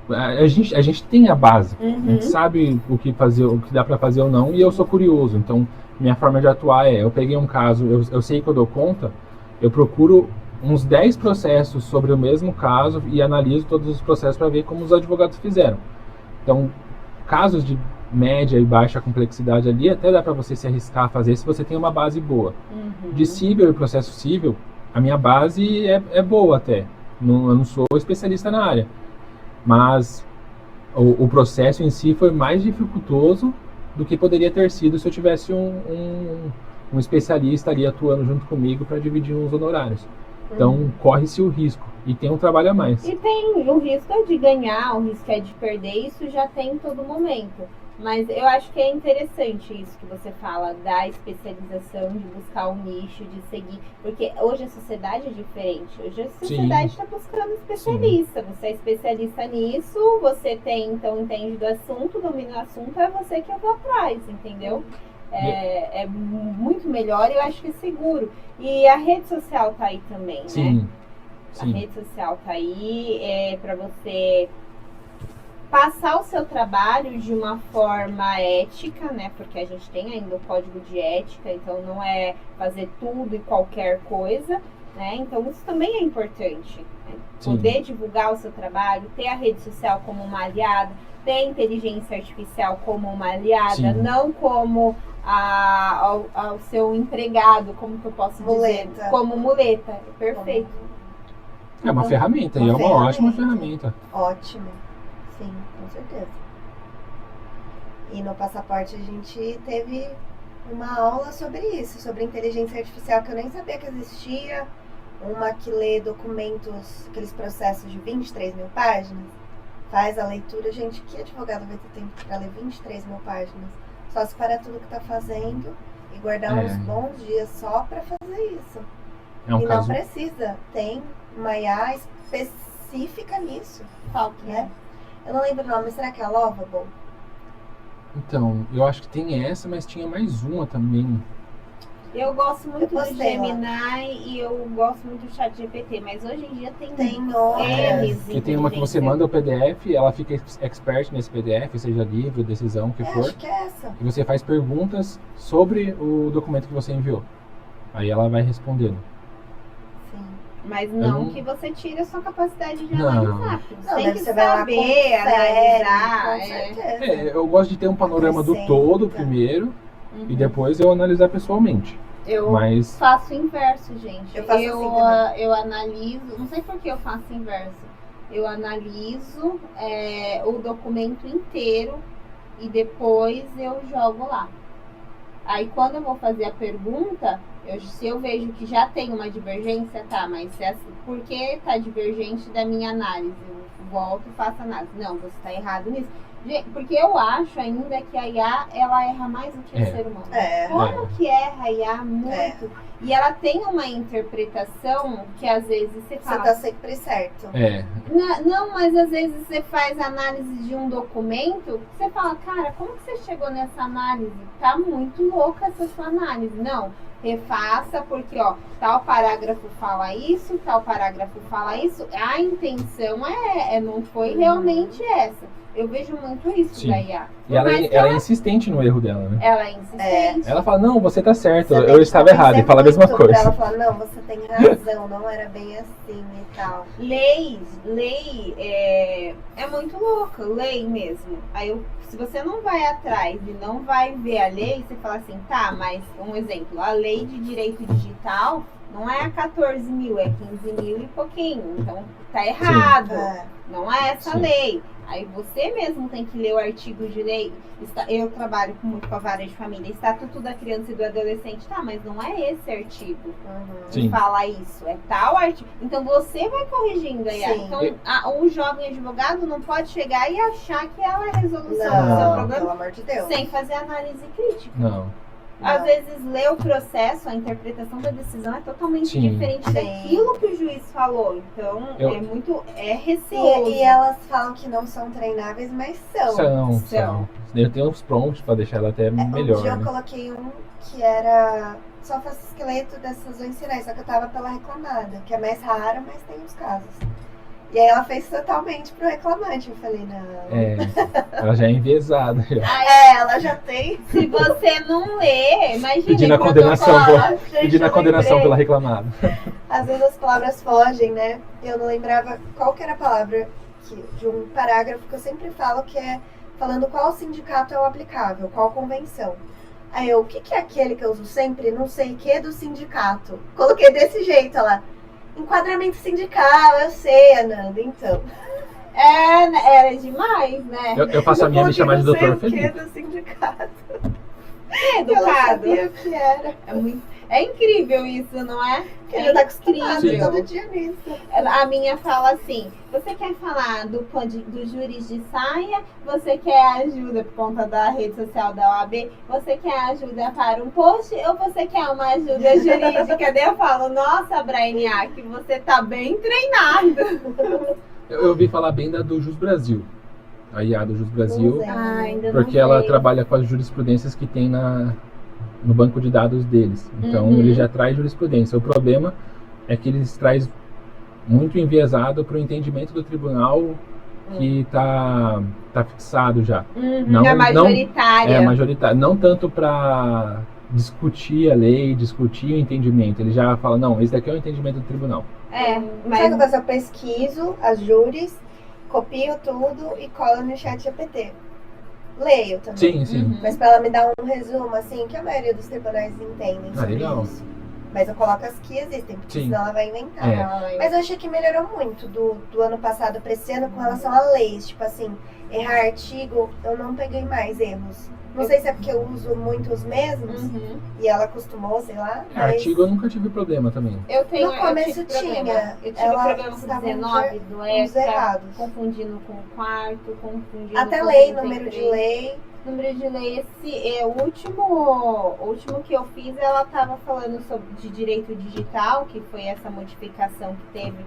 A gente tem a base. A gente sabe o que fazer, o que dá pra fazer ou não, e eu sou curioso. Então, minha forma de atuar eu peguei um caso, eu sei que eu dou conta, eu procuro uns 10 processos sobre o mesmo caso e analiso todos os processos para ver como os advogados fizeram. Então, casos de média e baixa complexidade ali, até dá para você se arriscar a fazer se você tem uma base boa. De civil e processo civil, a minha base é boa até. Eu não sou especialista na área. Mas o processo em si foi mais dificultoso do que poderia ter sido se eu tivesse um especialista ali atuando junto comigo para dividir os honorários. Então, corre-se o risco. E tem um trabalho a mais. E tem o risco é de ganhar, o risco é de perder, isso já tem em todo momento. Mas eu acho que é interessante isso que você fala, da especialização, de buscar um nicho, de seguir. Porque hoje a sociedade é diferente. Hoje a sociedade está buscando especialista. Sim. Você é especialista nisso, você então entende do assunto, domina o assunto, é você que eu vou atrás, entendeu? É muito melhor e eu acho que é seguro. E a rede social tá aí também, Sim. né? Sim. A rede social tá aí para você passar o seu trabalho de uma forma ética, né? Porque a gente tem ainda o código de ética, então não é fazer tudo e qualquer coisa, né? Então isso também é importante, né? Poder divulgar o seu trabalho, ter a rede social como uma aliada, ter a inteligência artificial como uma aliada, Sim. não como ao seu empregado, como que eu posso dizer? Como muleta. Perfeito. É uma ferramenta, e é uma ótima ferramenta. Ótimo. Sim, com certeza. E no passaporte a gente teve uma aula sobre isso, sobre inteligência artificial, que eu nem sabia que existia. Uma que lê documentos, aqueles processos de 23 mil páginas, faz a leitura. Gente, que advogado vai ter tempo para ler 23 mil páginas? Só se parar tudo que tá fazendo e guardar uns bons dias só para fazer isso. É um e caso... não precisa, tem uma IA específica nisso. Qual que é? Eu não lembro o nome, será que é a Lovable? Então, eu acho que tem essa, mas tinha mais uma também. Eu gosto muito do Gemini e eu gosto muito do ChatGPT, mas hoje em dia tem outras. Que tem uma que você manda o PDF, ela fica expert nesse PDF, seja livro, decisão, o que for. Acho que é essa. E você faz perguntas sobre o documento que você enviou. Aí ela vai respondendo. Sim. Mas não que você tire a sua capacidade de analisar. Você tem que saber analisar. Eu gosto de ter um panorama do todo primeiro. E depois eu analisar pessoalmente. Eu faço inverso, gente. Eu analiso, não sei por que eu faço inverso. Eu analiso o documento inteiro e depois eu jogo lá. Aí quando eu vou fazer a pergunta, se eu vejo que já tem uma divergência, tá, mas por que tá divergente da minha análise? Eu volto e faço análise. Não, você tá errado nisso. Porque eu acho ainda que a IA, ela erra mais do que o ser humano. Como que erra a IA muito? E ela tem uma interpretação que às vezes você fala... Você tá sempre certo. Não, mas às vezes você faz análise de um documento, você fala, cara, como que você chegou nessa análise? Tá muito louca essa sua análise. Não, refaça, porque tal parágrafo fala isso, tal parágrafo fala isso. A intenção não foi realmente essa. Eu vejo muito isso da IA. E ela é insistente no erro dela, né? Ela é insistente. Ela fala, não, você tá certo, eu estava errado, e fala a mesma coisa. Ela fala, não, você tem razão, não era bem assim e tal. Lei é muito louca, lei mesmo. Aí se você não vai atrás e não vai ver a lei, você fala assim, tá, mas um exemplo, a lei de direito digital não é a 14 mil, é 15 mil e pouquinho. Então tá errado. Não é essa lei. Aí você mesmo tem que ler o artigo de lei. Eu trabalho muito com a vara de família, Estatuto da Criança e do Adolescente. Tá, mas não é esse artigo que fala isso, é tal artigo. Então você vai corrigindo aí. Então o jovem advogado não pode chegar e achar que ela é a resolução do seu problema, pelo amor de Deus, sem fazer análise crítica. Não. Às vezes, ler o processo, a interpretação da decisão é totalmente diferente daquilo que o juiz falou. Então, é receoso. E elas falam que não são treináveis, mas são. São. Eu tenho uns prompts pra deixar ela até melhor. Um dia eu coloquei um que era só faço esqueleto das razões finais, só que eu tava pela reclamada, que é mais raro, mas tem uns casos. E aí ela fez totalmente pro reclamante. Eu falei, não. Ela já é enviesada. Já. Ela já tem. Se você não lê, imagina. Pedindo a condenação pela reclamada. Às vezes as palavras fogem, né? Eu não lembrava qual que era a palavra de um parágrafo que eu sempre falo, que é falando qual sindicato é o aplicável, qual convenção. Aí eu, o que é aquele que eu uso sempre? Não sei o que do sindicato. Coloquei desse jeito, ela. Enquadramento sindical, eu sei, Ananda, então. Era demais, né? Eu faço a minha me chamar de doutor Felipe. Do sindicato. Educado. Eu sabia o que era. É incrível isso, não é? Porque já tá acostumado todo dia nisso. A minha fala assim, você quer falar do júris de saia, você quer ajuda por conta da rede social da OAB, você quer ajuda para um post ou você quer uma ajuda jurídica? Daí eu falo, nossa, Brainiac, você tá bem treinado. Eu ouvi falar bem da do Jus Brasil. A IA do Jus Brasil, porque não ela trabalha com as jurisprudências que tem no banco de dados deles. Então, ele já traz jurisprudência. O problema é que eles traz muito enviesado para o entendimento do tribunal que tá fixado já. Não, é majoritária. É majoritária. Não tanto para discutir a lei, discutir o entendimento. Ele já fala, não, esse daqui é o entendimento do tribunal. Mas eu pesquiso as júris, copio tudo e colo no chat GPT. Leio também. Sim. Mas pra ela me dar um resumo, assim, que a maioria dos tribunais entendem sobre isso. Mas eu coloco as que existem, porque senão ela vai inventar. Mas eu achei que melhorou muito do ano passado pra esse ano com relação a leis. Tipo assim, errar artigo, eu não peguei mais erros. Não sei se é porque eu uso muito os mesmos e ela acostumou, sei lá. Mas... Artigo eu nunca tive problema também. No começo tinha. Eu tive problema com 19 do ECA, confundindo com o quarto, confundindo até com lei, 33. número de lei. Número de lei, o último que eu fiz, ela estava falando de direito digital, que foi essa modificação que teve.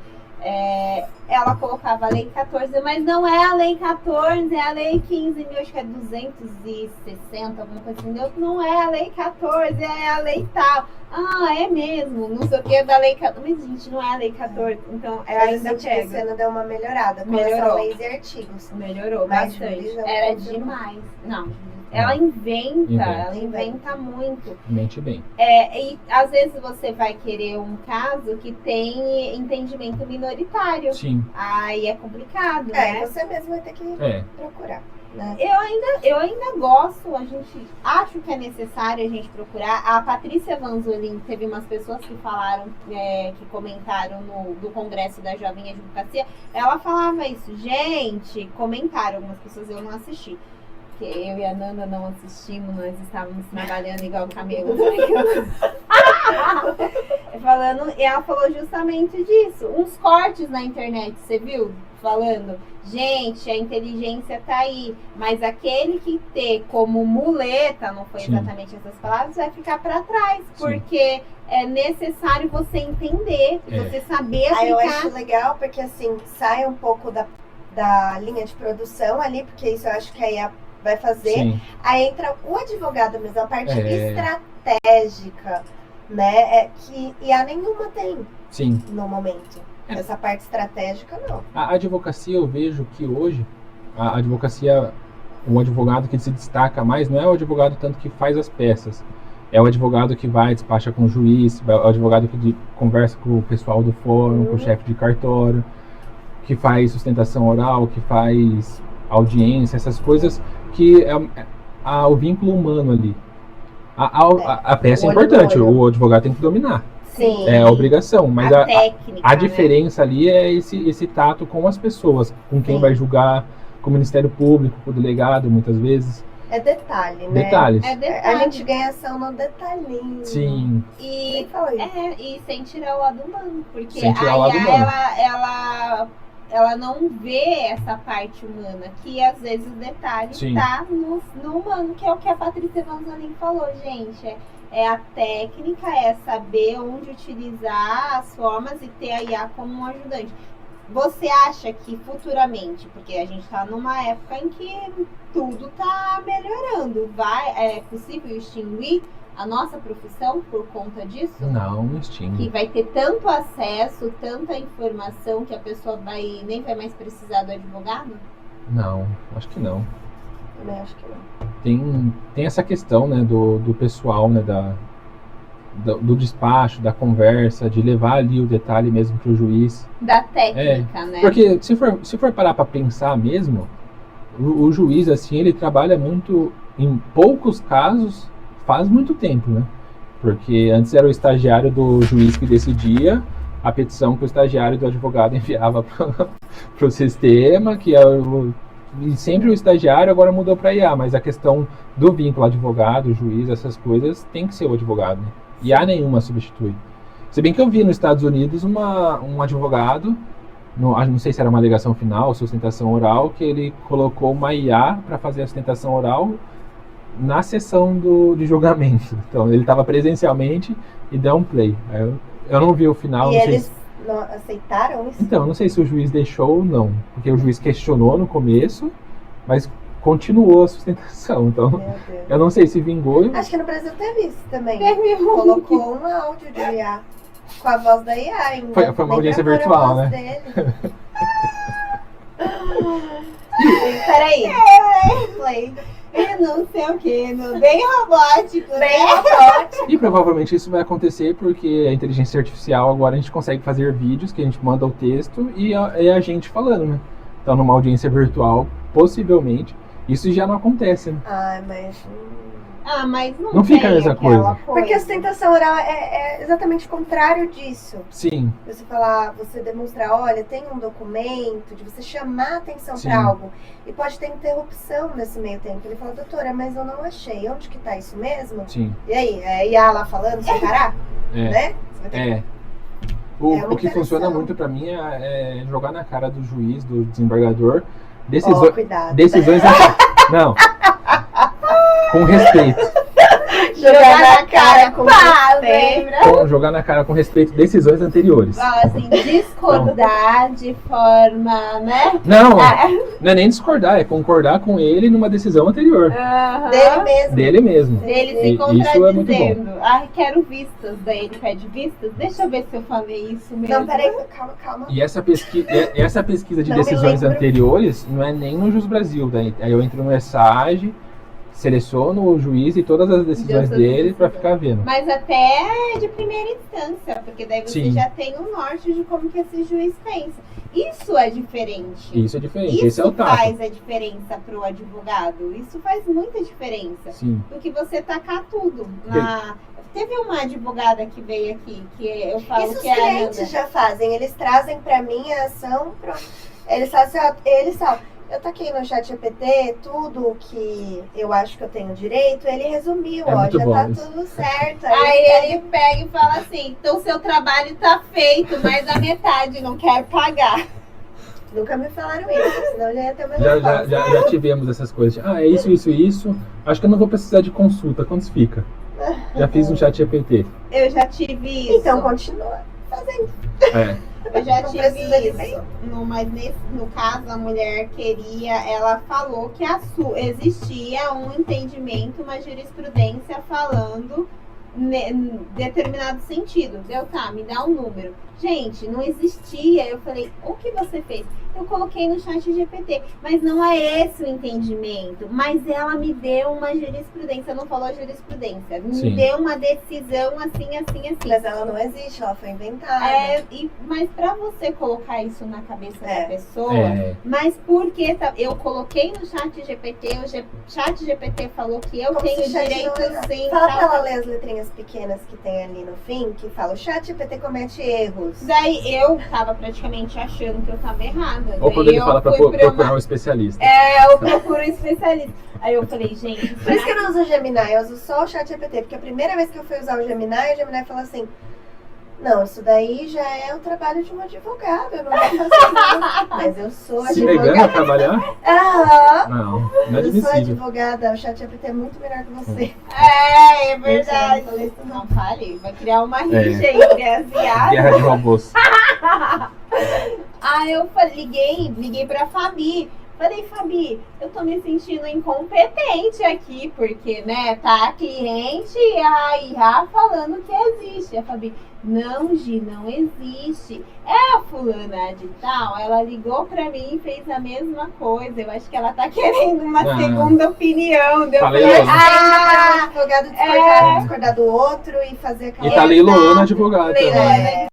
Ela colocava a lei 14, mas não é a lei 14, é a lei 15 mil, acho que é 260, alguma coisa assim. Não é a lei 14, é a lei tal. É mesmo, não sei o que da lei 14. Mas, gente, não é a lei 14, então ainda pega. Esse ano deu uma melhorada com Melhorou. leis e artigos. Melhorou Mas bastante. Era demais. Não, ela inventa muito. Mente bem. E às vezes você vai querer um caso que tem entendimento minoritário. Sim. Aí é complicado, né? Você mesmo vai ter que procurar. Né? Eu ainda gosto, acho que é necessário a gente procurar. A Patrícia Vanzolin, teve umas pessoas que falaram, que comentaram do Congresso da Jovem Advocacia, ela falava isso, gente, comentaram, algumas pessoas eu não assisti. Porque eu e a Nanda não assistimos, nós estávamos trabalhando igual camelo. E ela falou justamente disso. Uns cortes na internet, você viu? Falando, gente, a inteligência tá aí, mas aquele que ter como muleta, não foi exatamente essas palavras, vai ficar para trás, porque é necessário você entender, você saber aplicar. Eu acho legal, porque assim, sai um pouco da linha de produção ali, porque isso eu acho que aí vai fazer. Sim. Aí entra o advogado mesmo, a parte estratégica, né? E a nenhuma tem no momento. Essa parte estratégica, não. A advocacia, eu vejo que hoje, a advocacia, o advogado que se destaca mais, não é o advogado tanto que faz as peças. É o advogado que vai, despacha com o juiz, é o advogado que conversa com o pessoal do fórum, com o chefe de cartório, que faz sustentação oral, que faz audiência, essas coisas que o vínculo humano ali. A peça é importante, o advogado tem que dominar. Sim. É a obrigação, mas técnica, a diferença ali é esse tato com as pessoas, com quem vai julgar, com o Ministério Público, com o delegado, muitas vezes. É detalhe, né? Detalhes. É detalhe. A gente ganha ação no detalhinho. Sim. E, e sem tirar o lado humano. Porque Sem tirar a o lado IA, humano. ela não vê essa parte humana, que às vezes o detalhe Sim. tá no humano, que é o que a Patrícia Vanzolin falou, gente. É a técnica, é saber onde utilizar as formas e ter a IA como um ajudante. Você acha que futuramente, porque a gente está numa época em que tudo está melhorando, é possível extinguir a nossa profissão por conta disso? Não extingue. Que vai ter tanto acesso, tanta informação que a pessoa nem vai mais precisar do advogado? Não, acho que não. Também acho que não. Tem essa questão, né, do pessoal, né, do despacho, da conversa, de levar ali o detalhe mesmo para o juiz. Da técnica, né? Porque se for parar para pensar mesmo, o juiz, assim, ele trabalha muito, em poucos casos, faz muito tempo, né? Porque antes era o estagiário do juiz que decidia a petição que o estagiário do advogado enviava para o sistema, e sempre o estagiário agora mudou para IA, mas a questão do vínculo advogado, juiz, essas coisas, tem que ser o advogado, né? IA nenhuma substitui. Se bem que eu vi nos Estados Unidos um advogado, não sei se era uma alegação final, sustentação oral, que ele colocou uma IA para fazer a sustentação oral na sessão de julgamento. Então ele estava presencialmente e deu um play. Eu não vi o final. E eles não aceitaram isso? Então, não sei se o juiz deixou ou não, porque o juiz questionou no começo, mas continuou a sustentação. Então, eu não sei se vingou. Acho que no Brasil teve isso também. Colocou um áudio de IA com a voz da IA ainda. Foi uma audiência virtual, né? Peraí. Play. Eu não sei o que, bem robótico, Bem robótico. E provavelmente isso vai acontecer porque a inteligência artificial agora a gente consegue fazer vídeos que a gente manda o texto e é a gente falando, né? Então numa audiência virtual, possivelmente, isso já não acontece, né? Mas não fica a mesma coisa. Porque a sustentação oral é exatamente o contrário disso. Sim. Você demonstrar, olha, tem um documento, de você chamar a atenção para algo. E pode ter interrupção nesse meio tempo. Ele fala, doutora, mas eu não achei. Onde que tá isso mesmo? Sim. E aí, é IA lá falando sem parar? Né? O que funciona muito para mim é jogar na cara do juiz, do desembargador, decisões... Não. Com respeito. Jogar na cara com respeito. Jogar na cara com respeito decisões anteriores. Assim, discordar de forma, né? Não é nem discordar, é concordar com ele numa decisão anterior. Dele mesmo. Dele se contradizendo. Isso é muito bom. Quero vistas. Daí ele pede vistas. Deixa eu ver se eu falei isso mesmo. Não, peraí, calma. E essa pesquisa de decisões anteriores não é nem no Jus Brasil. Daí eu entro no ESAGE, seleciono o juiz e todas as decisões dele para ficar vendo. Mas até de primeira instância, porque daí você já tem um norte de como que esse juiz pensa. Isso é diferente. Isso é diferente. Esse é o tato. Faz a diferença para o advogado. Isso faz muita diferença. Sim. Do que você tacar tudo. Teve uma advogada que veio aqui, que eu falo isso que é a Ananda. Os clientes já fazem. Eles trazem para mim a ação. Eles falam, eu taquei no ChatGPT tudo que eu acho que eu tenho direito, ele resumiu, já tá tudo certo. Aí ele pega e fala assim, então seu trabalho tá feito, mas a metade não quer pagar. Nunca me falaram isso, senão já ia ter uma já tivemos essas coisas. É isso. Acho que eu não vou precisar de consulta. Quantos fica? Já fiz um ChatGPT. Eu já tive isso. Então continua fazendo. Eu já tive isso, mas no caso a mulher ela falou que existia um entendimento, uma jurisprudência falando em determinado sentido. Me dá um número. Gente, não existia. Eu falei, o que você fez? Eu coloquei no ChatGPT, mas não é esse o entendimento. Mas ela me deu uma jurisprudência, não falou jurisprudência, me deu uma decisão assim. Mas ela não existe, ela foi inventada. Mas pra você colocar isso na cabeça da pessoa, mas porque eu coloquei no ChatGPT, o ChatGPT falou que eu tenho direito sim. Fala pra ela ler as letrinhas pequenas que tem ali no fim, que fala, o ChatGPT comete erros. Daí eu tava praticamente achando que eu tava errada. nada. Ou quando ele fala pra procurar um especialista. Eu procuro um especialista. Aí eu falei, gente... Por isso que eu não uso o Gemini, eu uso só o ChatGPT. Porque a primeira vez que eu fui usar o Gemini falou assim... Não, isso daí já é o trabalho de um advogado, eu não vou fazer nada. Mas eu sou Se advogada. negando a trabalhar? Aham. Não é Eu sou admissível. advogada, o ChatGPT é muito melhor que você. É verdade. Não fale, vai criar uma rixa entre as IAs. Guerra de robôs. Aí eu liguei pra Fabi. Falei, Fabi, eu tô me sentindo incompetente aqui, porque, né, tá a cliente e a IA falando que existe. A Fabi, não, Gi, não existe. É a fulana de tal, ela ligou pra mim e fez a mesma coisa. Eu acho que ela tá querendo uma segunda opinião. Deu Falei, advogado discordar do outro e fazer aquela... E tá leiloando advogado também. É.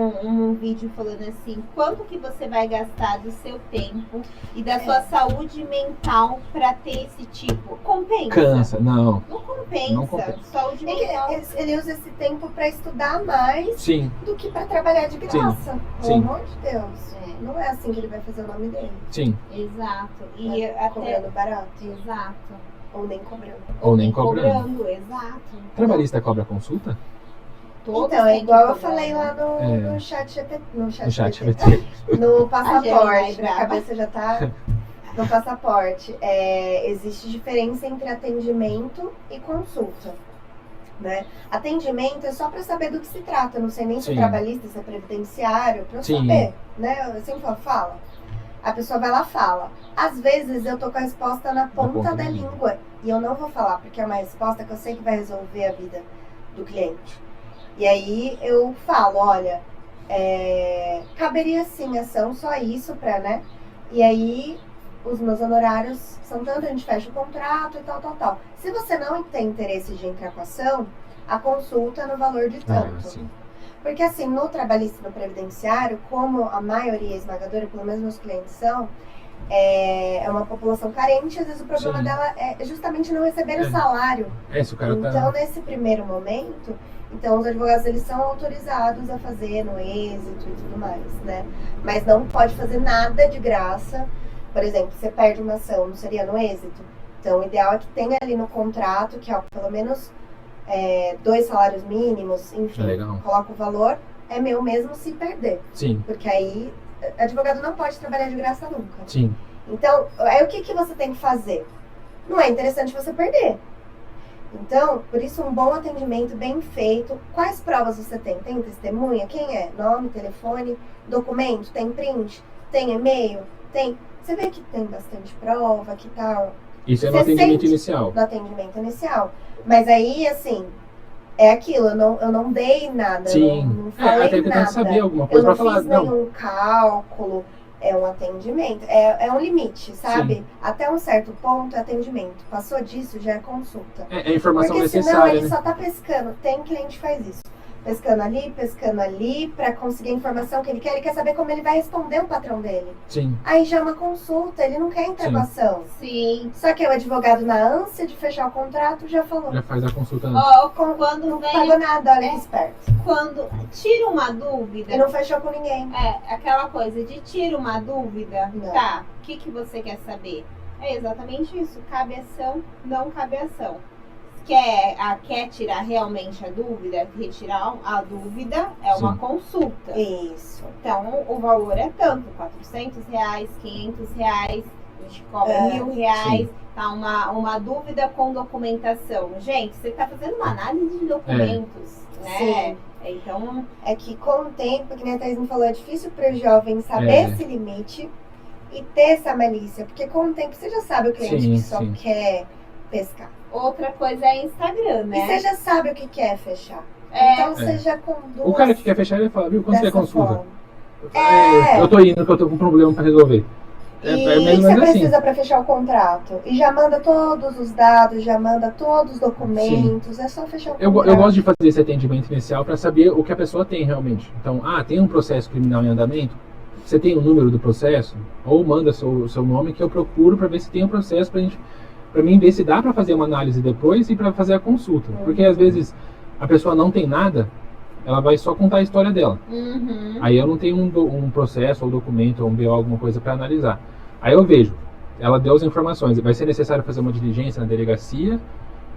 Um vídeo falando assim, quanto que você vai gastar do seu tempo e da sua saúde mental pra ter esse tipo? Compensa? Cansa, não. Não compensa. Não compensa. Saúde mental. Ele usa esse tempo pra estudar mais Sim. do que pra trabalhar de graça. Pelo Sim. amor de Deus. Não é assim que ele vai fazer o nome dele. Sim. Exato. E Vai cobrando barato. Exato. Ou nem cobrando. Ou nem cobrando. Exato. Trabalhista cobra consulta? Todos Então, é têm igual que eu cobrar, falei né? lá no chat GPT. No chat GPT. GPT. No A passaporte. Gemini Minha brava. cabeça já tá no passaporte. Existe diferença entre atendimento e consulta. Né? Atendimento é só para saber do que se trata. Eu não sei nem se é Sim. trabalhista, se é previdenciário, para eu Sim. saber. Né? Eu sempre falo. A pessoa vai lá e fala. Às vezes eu tô com a resposta na ponta da língua. E eu não vou falar, porque é uma resposta que eu sei que vai resolver a vida do cliente. E aí eu falo, olha, caberia sim ação, só isso pra, né? E aí os meus honorários são tanto, a gente fecha o contrato e tal. Se você não tem interesse de entrar com a ação, a consulta é no valor de tanto. Sim. Porque assim, no trabalhista e no previdenciário, como a maioria esmagadora, pelo menos meus clientes são, é uma população carente, às vezes o problema Sim. dela é justamente não receber o salário. Se o cara Então, nesse primeiro momento, então os advogados eles são autorizados a fazer no êxito e tudo mais, né? Mas não pode fazer nada de graça. Por exemplo, você perde uma ação, não seria no êxito? Então, o ideal é que tenha ali no contrato, que é pelo menos 2 salários mínimos, enfim, coloca o valor, é meu mesmo se perder. Sim. Porque aí, advogado não pode trabalhar de graça nunca. Sim. Então, aí o que você tem que fazer? Não é interessante você perder. Então, por isso, um bom atendimento bem feito. Quais provas você tem? Tem testemunha? Quem é? Nome, telefone, documento? Tem print? Tem e-mail? Tem... Você vê que tem bastante prova, que tal... Isso é no atendimento inicial. No atendimento inicial. Mas aí, assim, é aquilo. Eu não dei nada. Sim. Não falei até nada. saber alguma coisa eu pra não falar. fiz nenhum cálculo. É um atendimento. É um limite, sabe? Sim. Até um certo ponto é atendimento. Passou disso, já é consulta. É a informação Porque necessária. senão ele né? só tá pescando. Tem cliente que faz isso. Pescando ali, pra conseguir a informação que ele quer. Ele quer saber como ele vai responder o patrão dele. Sim. Aí já é uma consulta, ele não quer interrogação. Sim. Só que o advogado, na ânsia de fechar o contrato, já falou. Já faz a consulta antes. Quando Não vem... pagou nada, olha que esperto. Quando tira uma dúvida... E não fechou com ninguém. Aquela coisa de tira uma dúvida, Não. tá, o que você quer saber? É exatamente isso, cabe ação, não cabe ação. Quer tirar realmente a dúvida, retirar a dúvida é uma Sim. consulta. Isso. Então, o valor é tanto, R$400, R$500, a gente cobra R$1.000, Sim. tá? Uma dúvida com documentação. Gente, você tá fazendo uma análise de documentos, né? Sim. Então, É que com o tempo, que nem a Thaís me falou, é difícil para o jovem saber esse limite e ter essa malícia. Porque com o tempo você já sabe o cliente que só quer pescar. outra coisa é Instagram, né? E você já sabe o que quer fechar. Então seja com duas. O cara que quer fechar, ele fala, viu, quando você consulta? É. Eu tô indo, que eu tô com um problema pra resolver. E você precisa para fechar o contrato. E já manda todos os dados, já manda todos os documentos. Sim. É só fechar o contrato. Eu gosto de fazer esse atendimento inicial para saber o que a pessoa tem realmente. Então, tem um processo criminal em andamento? Você tem o número do processo? Ou manda seu nome que eu procuro para ver se tem um processo para mim ver se dá para fazer uma análise depois e para fazer a consulta. Porque às vezes a pessoa não tem nada, ela vai só contar a história dela. Aí eu não tenho um processo ou documento ou um BO, alguma coisa para analisar. Aí eu vejo, ela deu as informações, vai ser necessário fazer uma diligência na delegacia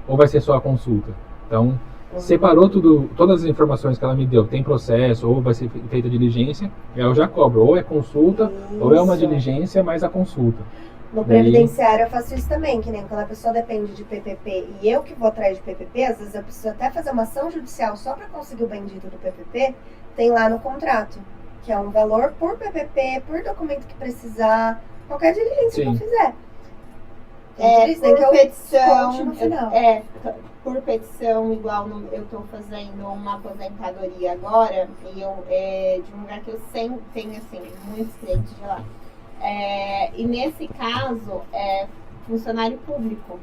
ou vai ser só a consulta? Então, separou todas as informações que ela me deu, tem processo ou vai ser feita diligência, eu já cobro, ou é consulta ou é uma diligência mais a consulta. No previdenciário eu faço isso também, que nem quando a pessoa depende de PPP e eu que vou atrás de PPP, às vezes eu preciso até fazer uma ação judicial só para conseguir o bendito do PPP, tem lá no contrato, que é um valor por PPP, por documento que precisar, qualquer diligência que eu fizer. Por petição, no final. Por petição, igual eu estou fazendo uma aposentadoria agora, e de um lugar que eu sempre tenho assim, muitos clientes de lá. E nesse caso, funcionário público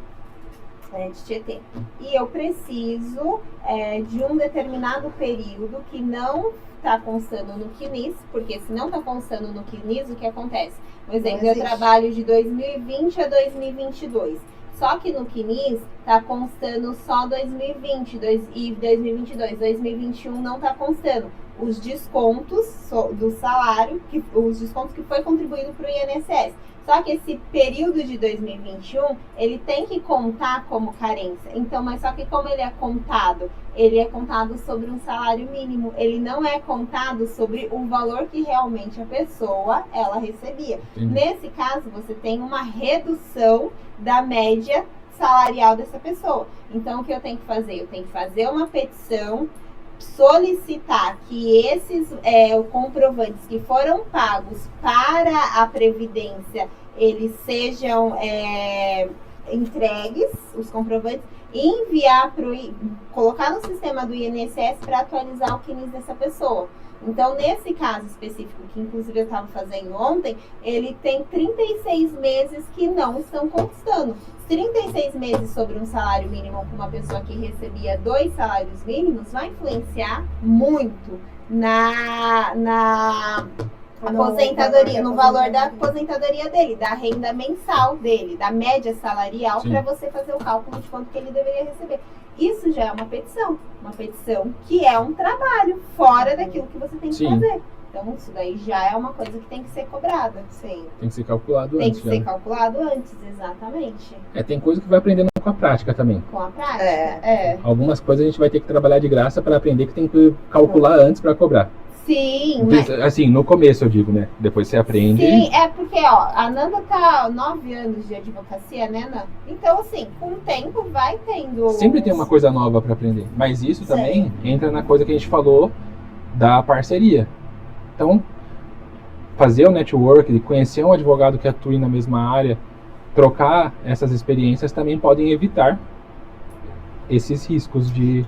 de Tietê. E eu preciso de um determinado período que não está constando no CNIS, porque se não está constando no CNIS, o que acontece? Por exemplo, eu trabalho de 2020 a 2022. Só que no CNIS está constando só 2020 e 2022. 2021 não está constando. Os descontos do salário, os descontos que foi contribuído para o INSS. Só que esse período de 2021, ele tem que contar como carência. Então, mas só que como ele é contado sobre um salário mínimo. Ele não é contado sobre o valor que realmente a pessoa, ela recebia. Nesse caso, você tem uma redução da média salarial dessa pessoa. Então, o que eu tenho que fazer? Eu tenho que fazer uma petição, solicitar que esses comprovantes que foram pagos para a Previdência, eles sejam entregues, os comprovantes, e enviar colocar no sistema do INSS para atualizar o CNIS dessa pessoa. Então, nesse caso específico, que inclusive eu estava fazendo ontem, ele tem 36 meses que não estão constando. 36 meses sobre um salário mínimo com uma pessoa que recebia 2 salários mínimos vai influenciar muito na aposentadoria, no valor da aposentadoria dele, da renda mensal dele, da média salarial, para você fazer o cálculo de quanto que ele deveria receber. Isso já é uma petição que é um trabalho fora daquilo que você tem que fazer. Então, isso daí já é uma coisa que tem que ser cobrada. Sim. Tem que ser calculado antes. Tem que ser calculado antes, exatamente. Tem coisa que vai aprendendo com a prática também. Com a prática, Algumas coisas a gente vai ter que trabalhar de graça para aprender que tem que calcular antes para cobrar. Sim, mas... Assim, no começo eu digo, né? Depois você aprende. Sim, porque, a Nanda tá 9 anos de advocacia, né, Nanda? Então, assim, com o tempo vai tendo... Sempre tem uma coisa nova para aprender. Mas isso também entra na coisa que a gente falou da parceria. Então, fazer o network, conhecer um advogado que atue na mesma área, trocar essas experiências também podem evitar esses riscos de...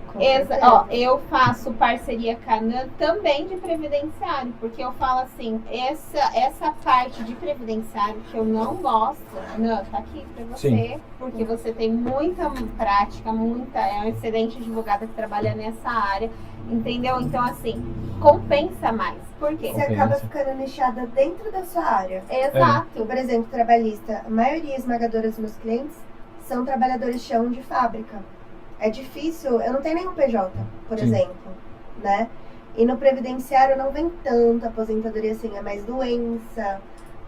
eu faço parceria com a NAN também de previdenciário, porque eu falo assim, essa parte de previdenciário que eu não gosto, NAN, tá aqui pra você, porque você tem muita prática, é uma excelente advogada que trabalha nessa área, entendeu? Então, assim, compensa mais. Por quê? Você acaba ficando nichada dentro da sua área. Exato. Por exemplo, trabalhista, a maioria esmagadora dos meus clientes são trabalhadores chão de fábrica. É difícil, eu não tenho nenhum PJ, por exemplo, né? E no previdenciário não vem tanta aposentadoria assim, é mais doença.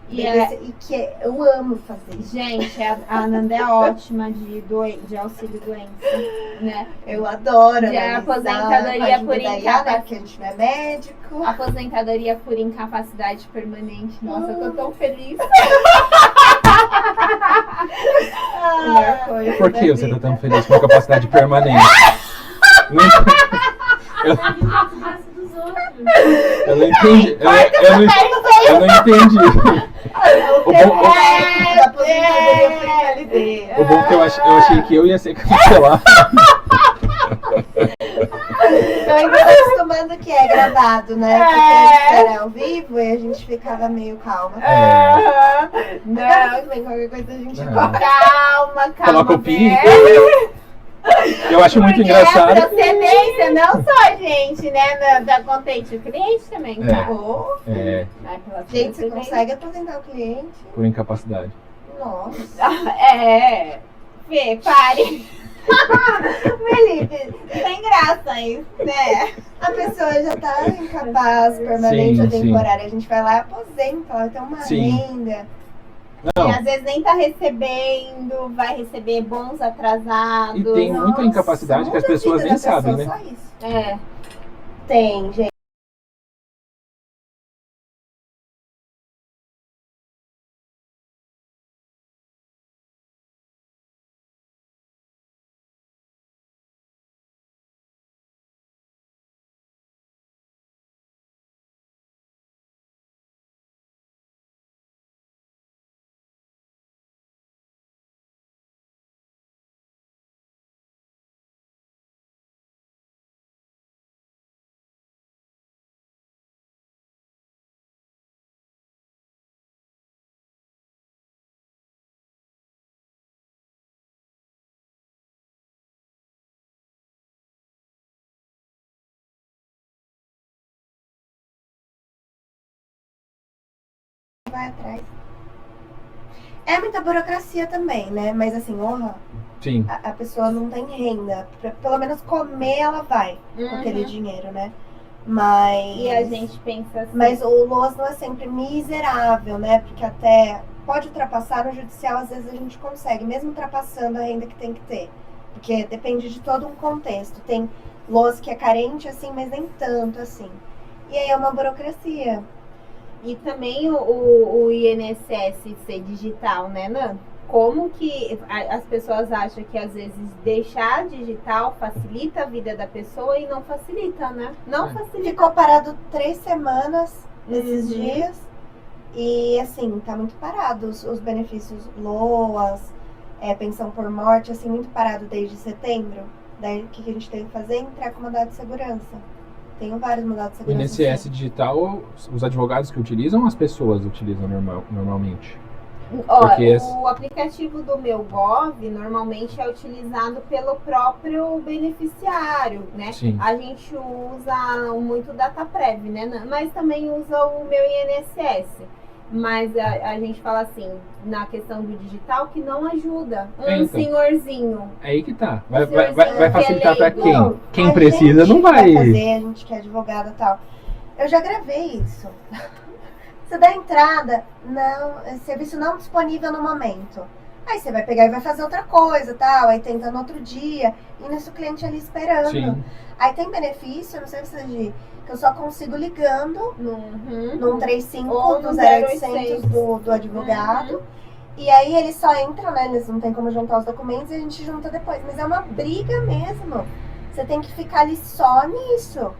E que eu amo fazer. Gente, a Nanda é ótima de auxílio doença, né? Eu adoro. De aposentadoria por incapacidade. Porque a gente não é médico. Aposentadoria por incapacidade permanente. Nossa, eu tô tão feliz. Por que você tá tão feliz com a capacidade permanente? Eu não entendi. Eu não entendi. O bom que eu achei que eu ia ser cancelado. Eu ainda tô acostumando que é gravado, né? Porque antes era ao vivo e a gente ficava meio calma. Não, Agora tudo bem, qualquer coisa a gente corta. calma. Coloca o pi. Beth. Eu acho muito Porque engraçado. a procedência, não só a gente, né? Da contente, o cliente também, É. tá? Vai pela Gente, você procedência. consegue apresentar o cliente? Por incapacidade. Nossa. Fê, pare. Felipe, tem graça isso, né? A pessoa já tá incapaz, permanente Sim, ou sim. temporária. A gente vai lá e aposenta, ela tem uma Sim. renda. Não. E às vezes nem tá recebendo, vai receber bons atrasados. E tem muita incapacidade que as muda a pessoas vida nem da pessoa, sabem, né? Só isso. É. Tem, gente. Vai atrás. É muita burocracia também, né? Mas assim, honra, Sim. a pessoa não tem renda. Pelo menos comer ela vai com aquele dinheiro, né? Mas. E a gente pensa assim. Mas o LOAS não é sempre miserável, né? Porque até pode ultrapassar no judicial, às vezes a gente consegue, mesmo ultrapassando a renda que tem que ter. Porque depende de todo um contexto. Tem LOAS que é carente, assim, mas nem tanto, assim. E aí é uma burocracia. E também o INSS ser digital, né, Nan? Como que as pessoas acham que às vezes deixar digital facilita a vida da pessoa e não facilita, né? Não facilita. Ficou parado 3 semanas nesses dias. E assim, tá muito parado. Os benefícios LOAS, pensão por morte, assim, muito parado desde setembro. Daí o que a gente teve que fazer? Entrar com mandado de segurança. Tenho vários mandados de O segurança. INSS digital, os advogados que utilizam, as pessoas utilizam normalmente. Porque o aplicativo do Meu Gov normalmente é utilizado pelo próprio beneficiário, né? Sim. A gente usa muito DataPrev, né? Mas também usa o Meu INSS. Mas a gente fala assim, na questão do digital, que não ajuda. Senhorzinho. É aí que tá. Vai facilitar pra quem? Não, Quem precisa não vai. A gente que é advogada e tal. Eu já gravei isso. Você dá entrada, não, serviço não disponível no momento. Aí você vai pegar e vai fazer outra coisa, tal. Aí tenta no outro dia. E nisso o cliente ali esperando. Sim. Aí tem benefício, não sei se você que eu só consigo ligando num 35 ou do no 0800 do advogado. E aí eles só entram, né? Eles não tem como juntar os documentos e a gente junta depois. Mas é uma briga mesmo. Você tem que ficar ali só nisso.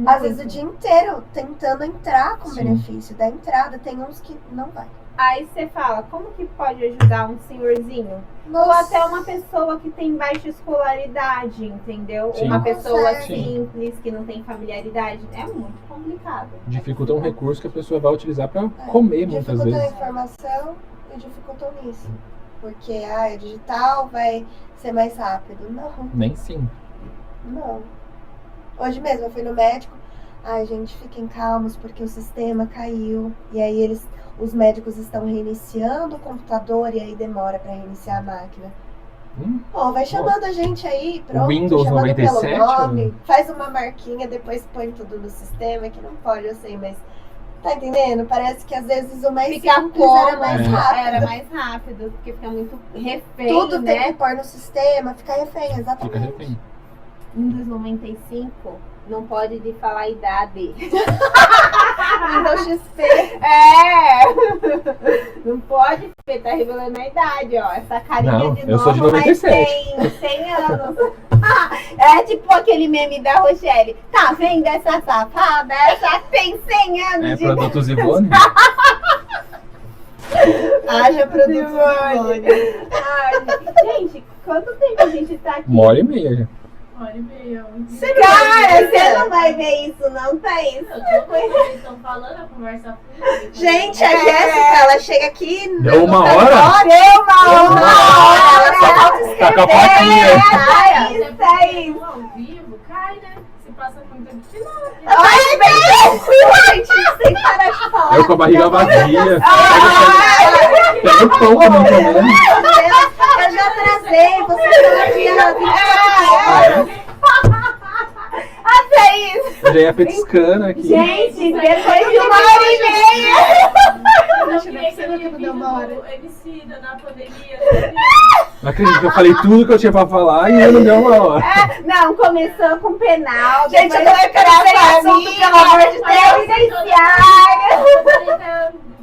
Às vezes o dia inteiro tentando entrar com benefício da entrada. Tem uns que não vai. Aí você fala, como que pode ajudar um senhorzinho? Nossa. Ou até uma pessoa que tem baixa escolaridade, entendeu? Sim. Uma pessoa Sim. simples, que não tem familiaridade. É muito complicado. Dificulta um recurso que a pessoa vai utilizar pra comer muitas Dificultou vezes. a informação e dificultou nisso. Porque é digital, vai ser mais rápido. Não. Nem sim. Não. Hoje mesmo eu fui no médico. Ai, gente, fiquem calmos porque o sistema caiu. E aí os médicos estão reiniciando o computador e aí demora pra reiniciar a máquina. Vai chamando a gente aí, pronto. Windows chamando 97, pelo nome, faz uma marquinha, depois põe tudo no sistema, que não pode, eu sei, mas tá entendendo? Parece que às vezes o mais simples era mais rápido. Era mais rápido, porque fica muito refém, Tudo né? tem que pôr no sistema, fica refém, exatamente. Fica refém. Windows 95 não pode de falar a idade. Windows XP. Não pode, porque tá revelando a idade, ó. Essa carinha Não, de eu novo, sou de 97. mas tem 100 anos. É tipo aquele meme da Rochelle. Tá vendo essa safada? Essa tem 100 anos de Produtos Ivone? Haja produtos Ivone. Ai, gente, quanto tempo a gente tá aqui? 1h30 já. 1h30. Cara, você não vai ver isso, não, Thaís. Eu tô vendo o que eles estão falando, a conversa fluida. Gente, a Jéssica, ela chega aqui... Deu uma hora? Deu uma hora! Ela só falta escrever. Tá com a plaquinha. Isso. Ao vivo, cai, né? Se passa muito aqui, não. Ai, bem tranquilo, gente, sem parar de falar. Eu com a barriga vazia. Pega o pão que não comendo. Eu já trazei, você tá aqui, ela Até isso. Eu já ia petiscando aqui. Gente, depois de 1h30. Eu queria que ele deu uma hora. Emicida na pandemia. Não acredito que eu falei tudo que eu tinha pra falar e eu não deu uma hora. Não, começou com penal. Gente, eu também quero ser assunto, pelo amor de Deus.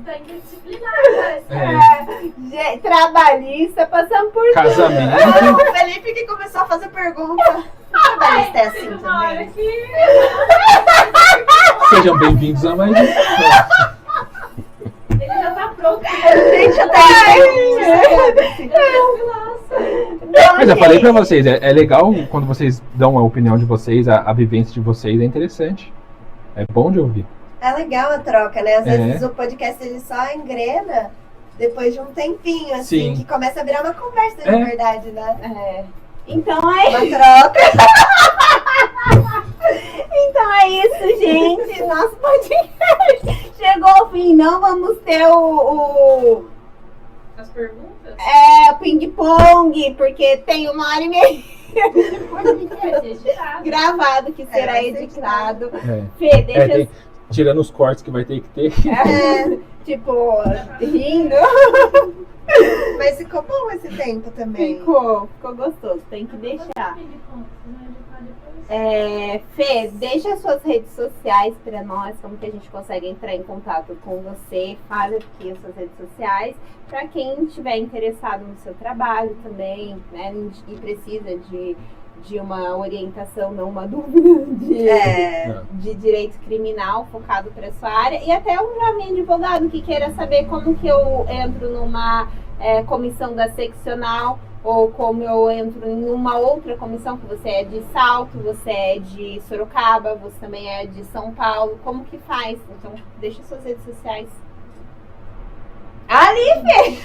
Tá indisciplinada. Trabalhista, passamos por Casamento. O Felipe que começou a fazer pergunta. Trabalhista é assim também. Sejam bem-vindos a mais um. Ele já tá pronto. Gente, eu Mas eu falei pra vocês, é legal quando vocês dão a opinião de vocês, a vivência de vocês, é interessante. É bom de ouvir. É legal a troca, né? Às vezes o podcast ele só engrena depois de um tempinho, assim, Sim. que começa a virar uma conversa de verdade, né? Então é Uma troca. Então é isso, gente. Nosso podcast chegou ao fim. Não vamos ter As perguntas? o ping-pong, porque tem 1h30 Vai ser tirado. gravado que será vai ser editado. É. Fê, deixa Tem- tirando os cortes que vai ter que ter. tipo, rindo. Mas ficou bom esse tempo também. Ficou gostoso, tem que deixar. Fê, deixa as suas redes sociais pra nós, como que a gente consegue entrar em contato com você, fale aqui as suas redes sociais, pra quem estiver interessado no seu trabalho também, né, e precisa de uma orientação, não uma dúvida, de direito criminal focado para sua área, e até um jovem advogado que queira saber como que eu entro numa comissão da seccional, ou como eu entro em uma outra comissão, que você é de Salto, você é de Sorocaba, você também é de São Paulo, como que faz? Então, deixa suas redes sociais. Ali, Fê!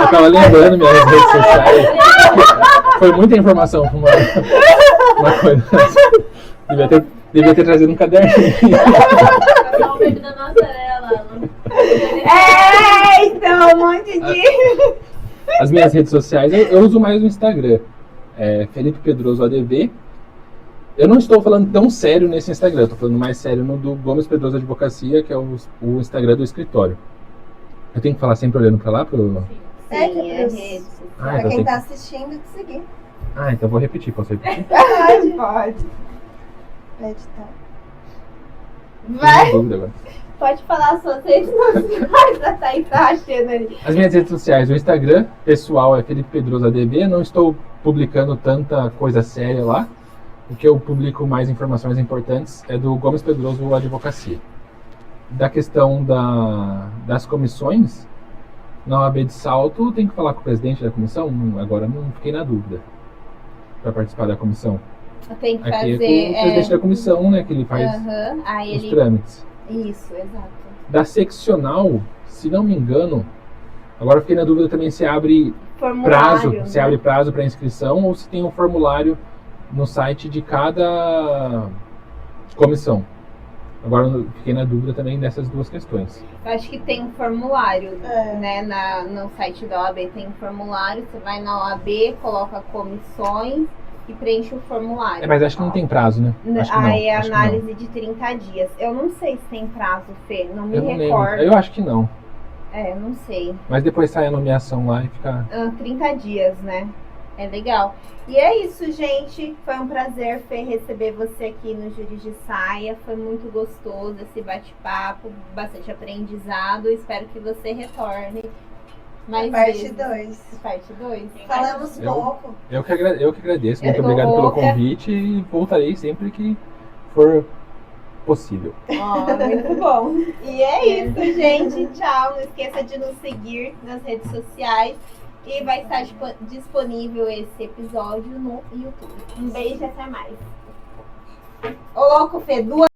Eu tava lembrando minhas redes sociais. Foi muita informação pra uma coisa. Devia ter trazido um caderninho. Passar o bebê da nossarela. Então, um monte de... As minhas redes sociais, eu uso mais o Instagram. Felipe Pedroso ADV. Eu não estou falando tão sério nesse Instagram, eu estou falando mais sério no do Gomes Pedroso Advocacia, que é o Instagram do escritório. Eu tenho que falar sempre olhando pra lá? Sim, redes. Então Pra quem tá assistindo, te seguir. então eu vou repetir, posso repetir? Pode. Pra editar. Vai, Tenho dúvida agora. pode falar as suas redes sociais, a Thaís tá achando ali. As minhas redes sociais, o Instagram pessoal é Felipe Pedroso ADV, não estou publicando tanta coisa séria lá. O que eu publico mais informações importantes é do Gomes Pedroso Advocacia. Da questão das comissões, na OAB de Salto, tem que falar com o presidente da comissão? Agora não fiquei na dúvida para participar da comissão. Tem que Aqui fazer... é com o presidente da comissão, né, que ele faz Aí os ele... trâmites. Isso, exato. Da seccional, se não me engano, agora eu fiquei na dúvida também se abre prazo, Formulário, se abre prazo para inscrição ou se tem um formulário no site de cada comissão. Agora eu fiquei na dúvida também dessas duas questões. Eu acho que tem um formulário, né, no site da OAB tem um formulário, você vai na OAB, coloca comissões e preenche o formulário. Mas acho que não tem prazo, né? Acho que não, Aí é acho que análise de 30 dias. Eu não sei se tem prazo, Fê, não me eu não recordo. lembro. Eu acho que não. Não sei. Mas depois sai a nomeação lá e fica... 30 dias, né? É legal. E é isso, gente. Foi um prazer, Fê, receber você aqui no Júri de Saia. Foi muito gostoso esse bate-papo, bastante aprendizado. Espero que você retorne mais Parte vezes. 2. Parte 2. Falamos pouco. Eu que agradeço. Muito Eu tô obrigado pelo louca. convite e voltarei sempre que for possível. Muito bom. E é isso, gente. Tchau. Não esqueça de nos seguir nas redes sociais. E vai estar disponível esse episódio no YouTube. Um beijo e até mais. Ô louco, Fê, 2